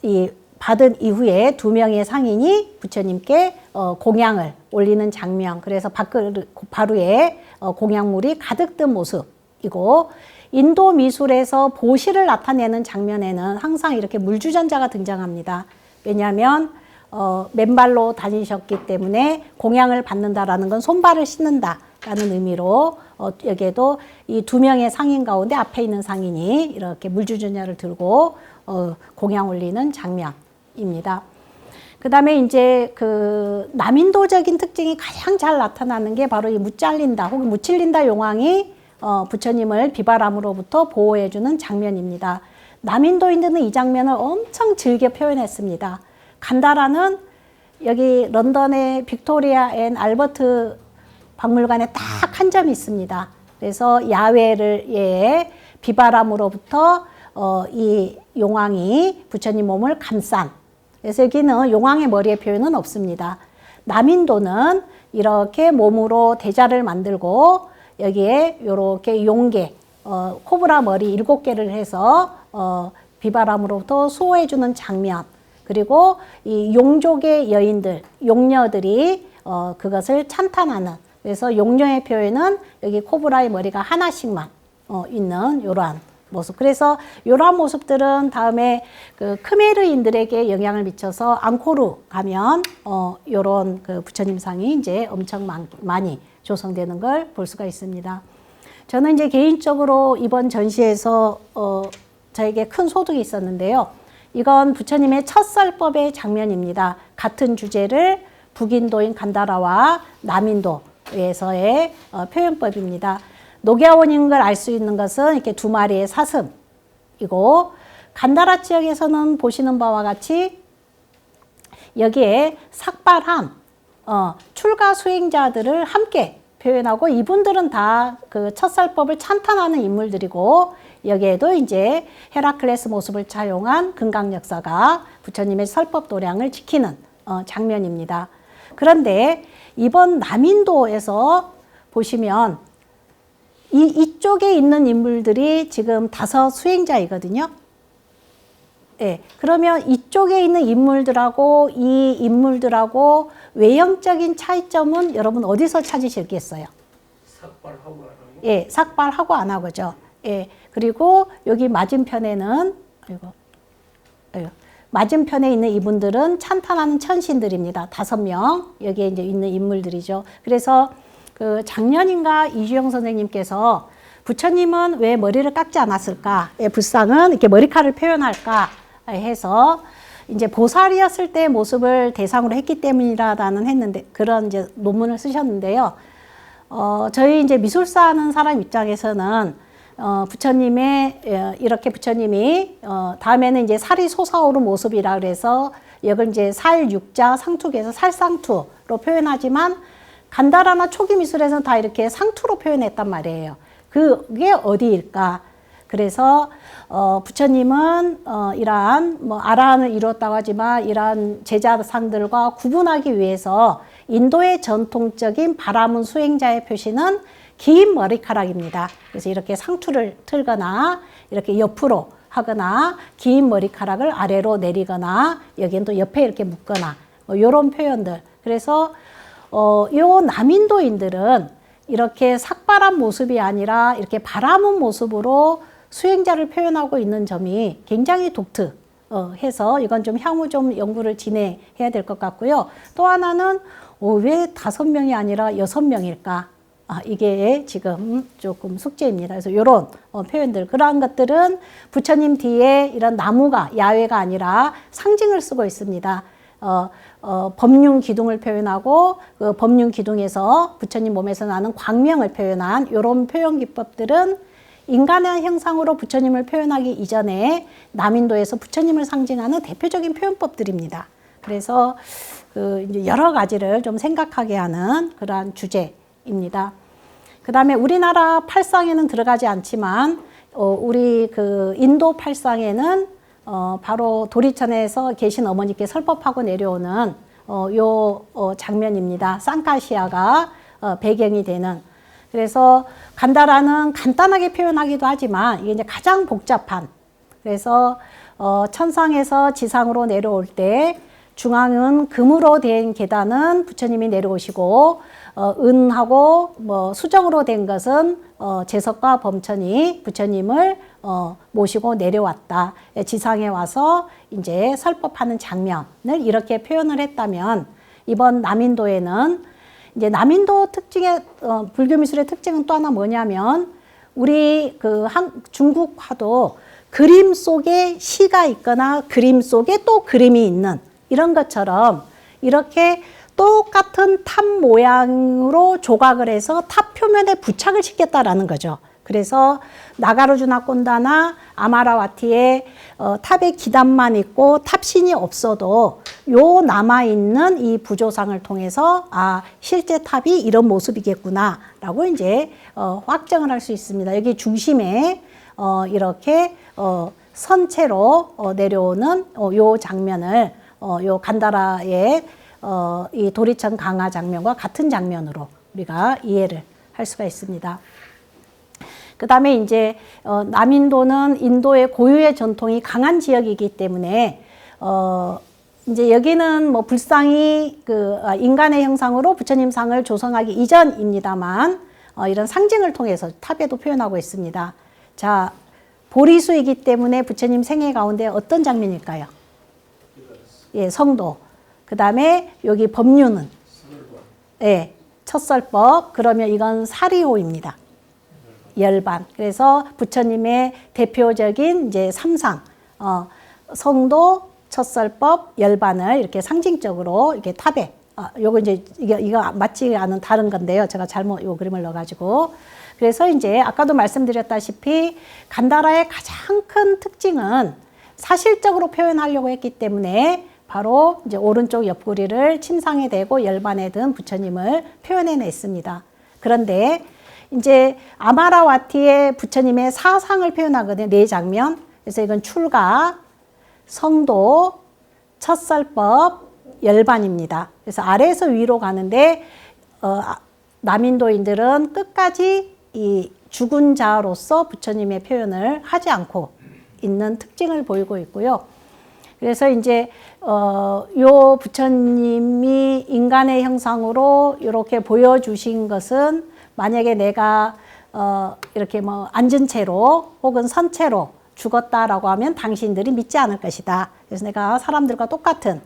이 받은 이후에 2명의 상인이 부처님께 공양을 올리는 장면. 그래서 바루에 공양물이 가득 든 모습이고 인도 미술에서 보시를 나타내는 장면에는 항상 이렇게 물주전자가 등장합니다. 왜냐하면 맨발로 다니셨기 때문에 공양을 받는다라는 건 손발을 씻는다라는 의미로 여기에도 이 2명의 상인 가운데 앞에 있는 상인이 이렇게 물주전자를 들고 공양 올리는 장면입니다. 그 다음에 이제 그 남인도적인 특징이 가장 잘 나타나는 게 바로 이 무잘린다 혹은 무칠린다 용왕이 부처님을 비바람으로부터 보호해주는 장면입니다. 남인도인들은 이 장면을 엄청 즐겨 표현했습니다. 간다라는 여기 런던의 빅토리아 앤 알버트 박물관에 딱 한 점이 있습니다. 그래서 야외에 비바람으로부터 이 용왕이 부처님 몸을 감싼. 그래서 여기는 용왕의 머리의 표현은 없습니다. 남인도는 이렇게 몸으로 대자를 만들고 여기에 이렇게 용계, 코브라 머리 7개를 해서 비바람으로부터 수호해주는 장면. 그리고 이 용족의 여인들, 용녀들이 그것을 찬탄하는. 그래서 용녀의 표현은 여기 코브라의 머리가 하나씩만 있는 이러한 모습. 그래서 이러한 모습들은 다음에 그 크메르인들에게 영향을 미쳐서 앙코르 가면 이런 그 부처님상이 이제 엄청 많이 조성되는 걸 볼 수가 있습니다. 저는 이제 개인적으로 이번 전시에서 저에게 큰 소득이 있었는데요. 이건 부처님의 첫 설법의 장면입니다. 같은 주제를 북인도인 간다라와 남인도에서의 표현법입니다. 녹야원인 걸 알 수 있는 것은 이렇게 두 마리의 사슴이고, 간다라 지역에서는 보시는 바와 같이 여기에 삭발한 출가 수행자들을 함께 표현하고, 이분들은 다 그 첫설법을 찬탄하는 인물들이고, 여기에도 이제 헤라클레스 모습을 차용한 금강역사가 부처님의 설법 도량을 지키는 장면입니다. 그런데 이번 남인도에서 보시면 이쪽에 있는 인물들이 지금 5 수행자이거든요. 예, 그러면 이쪽에 있는 인물들하고 이 인물들하고 외형적인 차이점은 여러분 어디서 찾으시겠어요? 삭발하고 안 하고. 예, 삭발하고 안 하고죠. 예, 그리고 여기 맞은편에는, 맞은편에 있는 이분들은 찬탄하는 천신들입니다. 5명 여기에 이제 있는 인물들이죠. 그래서 그 작년인가 이주영 선생님께서 부처님은 왜 머리를 깎지 않았을까? 예, 불상은 이렇게 머리카락을 표현할까? 해서 이제 보살이었을 때의 모습을 대상으로 했기 때문이라는 했는데, 그런 이제 논문을 쓰셨는데요. 저희 이제 미술사 하는 사람 입장에서는 부처님의 이렇게 부처님이 다음에는 이제 살이 솟아오른 모습이라 그래서 이걸 이제 살육자 상투에서 살상투로 표현하지만, 간다라나 초기 미술에서는 다 이렇게 상투로 표현했단 말이에요. 그게 어디일까? 그래서 부처님은 이러한 뭐 아라한을 이루었다고 하지만 이러한 제자상들과 구분하기 위해서 인도의 전통적인 바라문 수행자의 표시는 긴 머리카락입니다. 그래서 이렇게 상투를 틀거나 이렇게 옆으로 하거나 긴 머리카락을 아래로 내리거나 여기는 또 옆에 이렇게 묶거나 뭐 이런 표현들. 그래서 요 남인도인들은 이렇게 삭발한 모습이 아니라 이렇게 바라문 모습으로 수행자를 표현하고 있는 점이 굉장히 독특해서 이건 좀 향후 좀 연구를 진행해야 될 것 같고요. 또 하나는 왜 5명이 아니라 6명일까? 이게 지금 조금 숙제입니다. 그래서 이런 표현들, 그러한 것들은 부처님 뒤에 이런 나무가 야외가 아니라 상징을 쓰고 있습니다. 법륜 기둥을 표현하고 그 법륜 기둥에서 부처님 몸에서 나는 광명을 표현한 이런 표현 기법들은 인간의 형상으로 부처님을 표현하기 이전에 남인도에서 부처님을 상징하는 대표적인 표현법들입니다. 그래서 그 이제 여러 가지를 좀 생각하게 하는 그러한 주제입니다. 그 다음에 우리나라 팔상에는 들어가지 않지만 우리 그 인도 팔상에는 바로 도리천에서 계신 어머니께 설법하고 내려오는 요 장면입니다. 쌍카시아가 배경이 되는. 그래서 간다라는 간단하게 표현하기도 하지만 이게 이제 가장 복잡한. 그래서 천상에서 지상으로 내려올 때 중앙은 금으로 된 계단은 부처님이 내려오시고 은하고 뭐 수정으로 된 것은 제석과 범천이 부처님을 모시고 내려왔다. 지상에 와서 이제 설법하는 장면을 이렇게 표현을 했다면, 이번 남인도에는 이제 남인도 특징의 불교 미술의 특징은 또 하나 뭐냐면, 우리 그 중국화도 그림 속에 시가 있거나 그림 속에 또 그림이 있는 이런 것처럼 이렇게 똑같은 탑 모양으로 조각을 해서 탑 표면에 부착을 시켰다라는 거죠. 그래서 나가르주나 꼰다나 아마라와티에 탑의 기단만 있고 탑신이 없어도 요 남아있는 이 부조상을 통해서 실제 탑이 이런 모습이겠구나 라고 이제 확정을 할 수 있습니다. 여기 중심에 이렇게 선체로 내려오는 요 장면을 요 간다라의 이 도리천 강화 장면과 같은 장면으로 우리가 이해를 할 수가 있습니다. 그 다음에 이제 남인도는 인도의 고유의 전통이 강한 지역이기 때문에 이제 여기는 뭐 불상이 그 인간의 형상으로 부처님 상을 조성하기 이전입니다만 이런 상징을 통해서 탑에도 표현하고 있습니다. 자, 보리수이기 때문에 부처님 생애 가운데 어떤 장면일까요? 예, 성도. 그 다음에 여기 법륜은 예, 첫설법. 그러면 이건 사리호입니다. 열반. 그래서 부처님의 대표적인 이제 삼상, 성도, 첫설법, 열반을 이렇게 상징적으로 이렇게 탑에, 요거 이제 이거 맞지 않은 다른 건데요. 제가 잘못 요 그림을 넣어가지고. 그래서 이제 아까도 말씀드렸다시피 간다라의 가장 큰 특징은 사실적으로 표현하려고 했기 때문에 바로 이제 오른쪽 옆구리를 침상에 대고 열반에 든 부처님을 표현해냈습니다. 그런데 이제 아마라와티의 부처님의 사상을 표현하거든요. 네 장면. 그래서 이건 출가, 성도, 첫설법, 열반입니다. 그래서 아래에서 위로 가는데 남인도인들은 끝까지 이 죽은 자로서 부처님의 표현을 하지 않고 있는 특징을 보이고 있고요. 그래서 이제 요 부처님이 인간의 형상으로 이렇게 보여주신 것은 만약에 내가 이렇게 뭐 앉은 채로 혹은 선 채로 죽었다라고 하면 당신들이 믿지 않을 것이다. 그래서 내가 사람들과 똑같은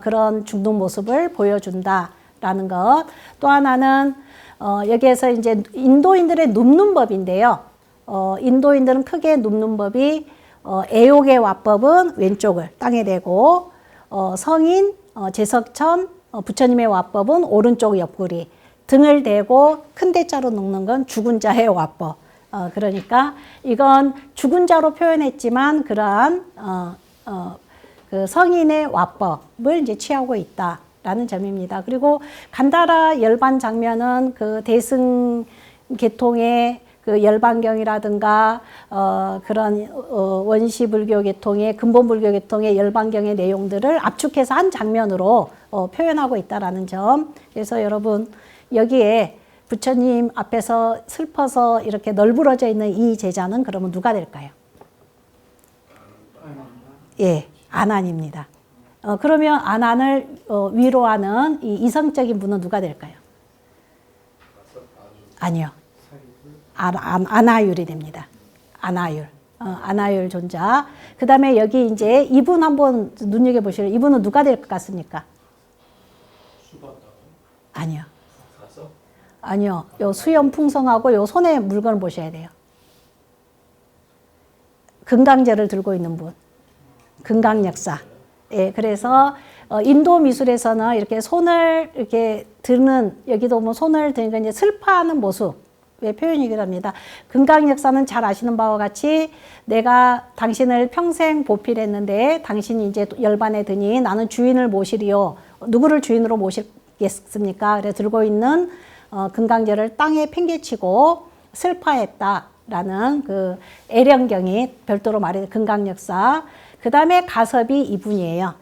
그런 죽는 모습을 보여준다라는 것. 또 하나는 여기에서 이제 인도인들의 눕는 법인데요. 인도인들은 크게 눕는 법이 애욕의 와법은 왼쪽을 땅에 대고 성인, 제석천, 부처님의 와법은 오른쪽 옆구리, 등을 대고 큰 대자로 눕는 건 죽은 자의 와법. 그러니까 이건 죽은 자로 표현했지만 그러한 그 성인의 와법을 이제 취하고 있다라는 점입니다. 그리고 간다라 열반 장면은 그 대승 계통의 그 열반경이라든가 그런 원시 불교 계통의 근본 불교 계통의 열반경의 내용들을 압축해서 한 장면으로 표현하고 있다라는 점. 그래서 여러분 여기에 부처님 앞에서 슬퍼서 이렇게 널브러져 있는 이 제자는 그러면 누가 될까요? 예, 아난입니다. 그러면 아난을 위로하는 이 이성적인 분은 누가 될까요? 아니요. 아나율이 됩니다. 아나율. 아나율 존자. 그 다음에 여기 이제 이분 한번 눈여겨보실래요? 이분은 누가 될 것 같습니까? 아니요. 아니요. 요 수염 풍성하고 요 손에 물건을 보셔야 돼요. 금강제를 들고 있는 분. 금강역사. 예, 그래서 인도 미술에서는 이렇게 손을 이렇게 드는, 여기도 뭐 손을 드니까 이제 슬퍼하는 모습의 표현이기도 합니다. 금강역사는 잘 아시는 바와 같이 내가 당신을 평생 보필했는데 당신이 이제 열반에 드니 나는 주인을 모시리요. 누구를 주인으로 모시겠습니까? 그래서 들고 있는 금강제를 땅에 팽개치고 슬퍼했다라는 그 애령경이 별도로 말해 금강역사. 그 다음에 가섭이 이분이에요.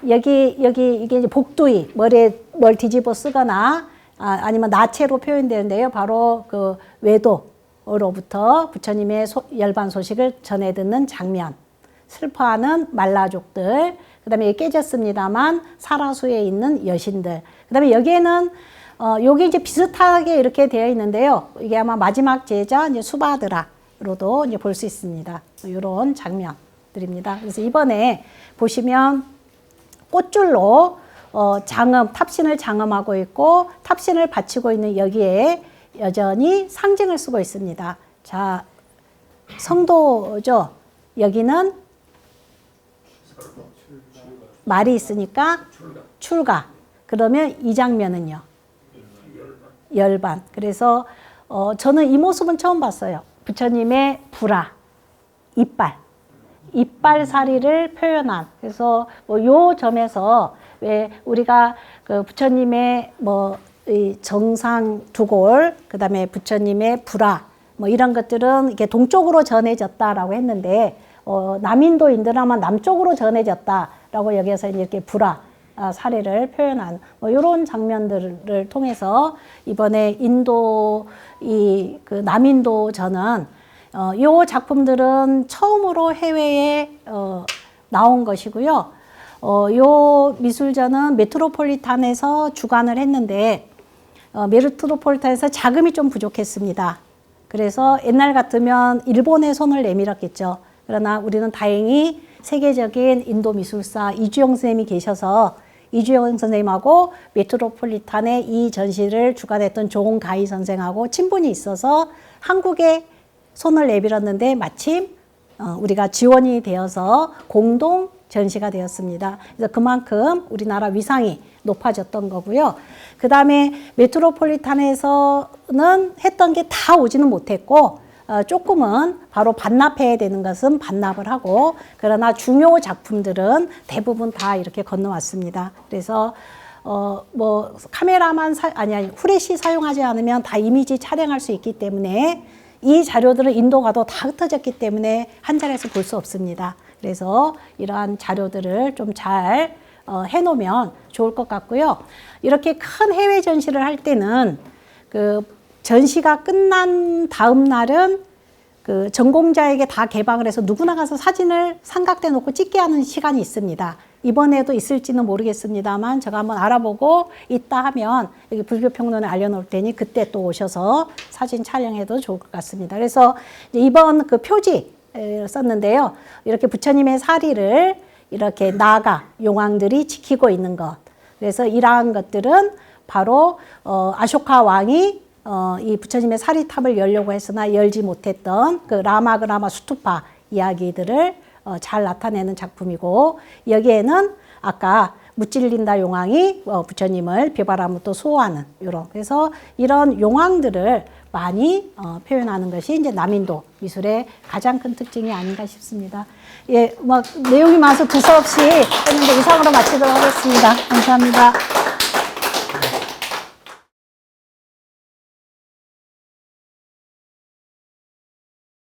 여기 이게 이제 복두이 머리에 뭘 뒤집어 쓰거나 아니면 나체로 표현되는데요. 바로 그 외도로부터 부처님의 열반 소식을 전해 듣는 장면. 슬퍼하는 말라족들. 그 다음에 깨졌습니다만 사라수에 있는 여신들. 그 다음에 여기에는 요게 이제 비슷하게 이렇게 되어 있는데요. 이게 아마 마지막 제자 이제 수바드라로도 이제 볼 수 있습니다. 이런 장면들입니다. 그래서 이번에 보시면 꽃줄로 장엄, 탑신을 장엄하고 있고 탑신을 바치고 있는 여기에 여전히 상징을 쓰고 있습니다. 자, 성도죠. 여기는 말이 있으니까 출가. 그러면 이 장면은요. 열반. 그래서 저는 이 모습은 처음 봤어요. 부처님의 불화, 이빨사리를 표현한. 그래서 뭐 요 점에서 왜 우리가 그 부처님의 뭐 이 정상 두골, 그 다음에 부처님의 불화, 뭐 이런 것들은 이렇게 동쪽으로 전해졌다라고 했는데 남인도인들은 아마 남쪽으로 전해졌다라고 여기서 이렇게 불화 사례를 표현한 뭐 이런 장면들을 통해서 이번에 인도 그 남인도 전은 요 작품들은 처음으로 해외에 나온 것이고요. 요 미술전은 메트로폴리탄에서 주관을 했는데 메트로폴리탄에서 자금이 좀 부족했습니다. 그래서 옛날 같으면 일본에 손을 내밀었겠죠. 그러나 우리는 다행히 세계적인 인도 미술사 이주영 선생님이 계셔서 이주영 선생님하고 메트로폴리탄의 이 전시를 주관했던 종가희 선생하고 친분이 있어서 한국에 손을 내밀었는데 마침 우리가 지원이 되어서 공동 전시가 되었습니다. 그래서 그만큼 우리나라 위상이 높아졌던 거고요. 그 다음에 메트로폴리탄에서는 했던 게 다 오지는 못했고 조금은 바로 반납해야 되는 것은 반납을 하고, 그러나 중요 작품들은 대부분 다 이렇게 건너왔습니다. 그래서 뭐 카메라만 아니 후레쉬 사용하지 않으면 다 이미지 촬영할 수 있기 때문에 이 자료들은 인도 가도 다 흩어졌기 때문에 한 자리에서 볼 수 없습니다. 그래서 이러한 자료들을 좀 잘 해놓으면 좋을 것 같고요. 이렇게 큰 해외 전시를 할 때는 그 전시가 끝난 다음 날은 그 전공자에게 다 개방을 해서 누구나 가서 사진을 삼각대 놓고 찍게 하는 시간이 있습니다. 이번에도 있을지는 모르겠습니다만 제가 한번 알아보고 있다 하면 여기 불교평론에 알려놓을 테니 그때 또 오셔서 사진 촬영해도 좋을 것 같습니다. 그래서 이번 그 표지 썼는데요. 이렇게 부처님의 사리를 이렇게 나가 용왕들이 지키고 있는 것. 그래서 이러한 것들은 바로 아쇼카 왕이 이 부처님의 사리탑을 열려고 했으나 열지 못했던 그 라마그라마 수투파 이야기들을 잘 나타내는 작품이고, 여기에는 아까 무찔린다 용왕이 부처님을 비바라무토 소호하는 이런, 그래서 이런 용왕들을 많이 표현하는 것이 이제 남인도 미술의 가장 큰 특징이 아닌가 싶습니다. 예, 뭐 내용이 많아서 두서없이 했는데 이상으로 마치도록 하겠습니다. 감사합니다.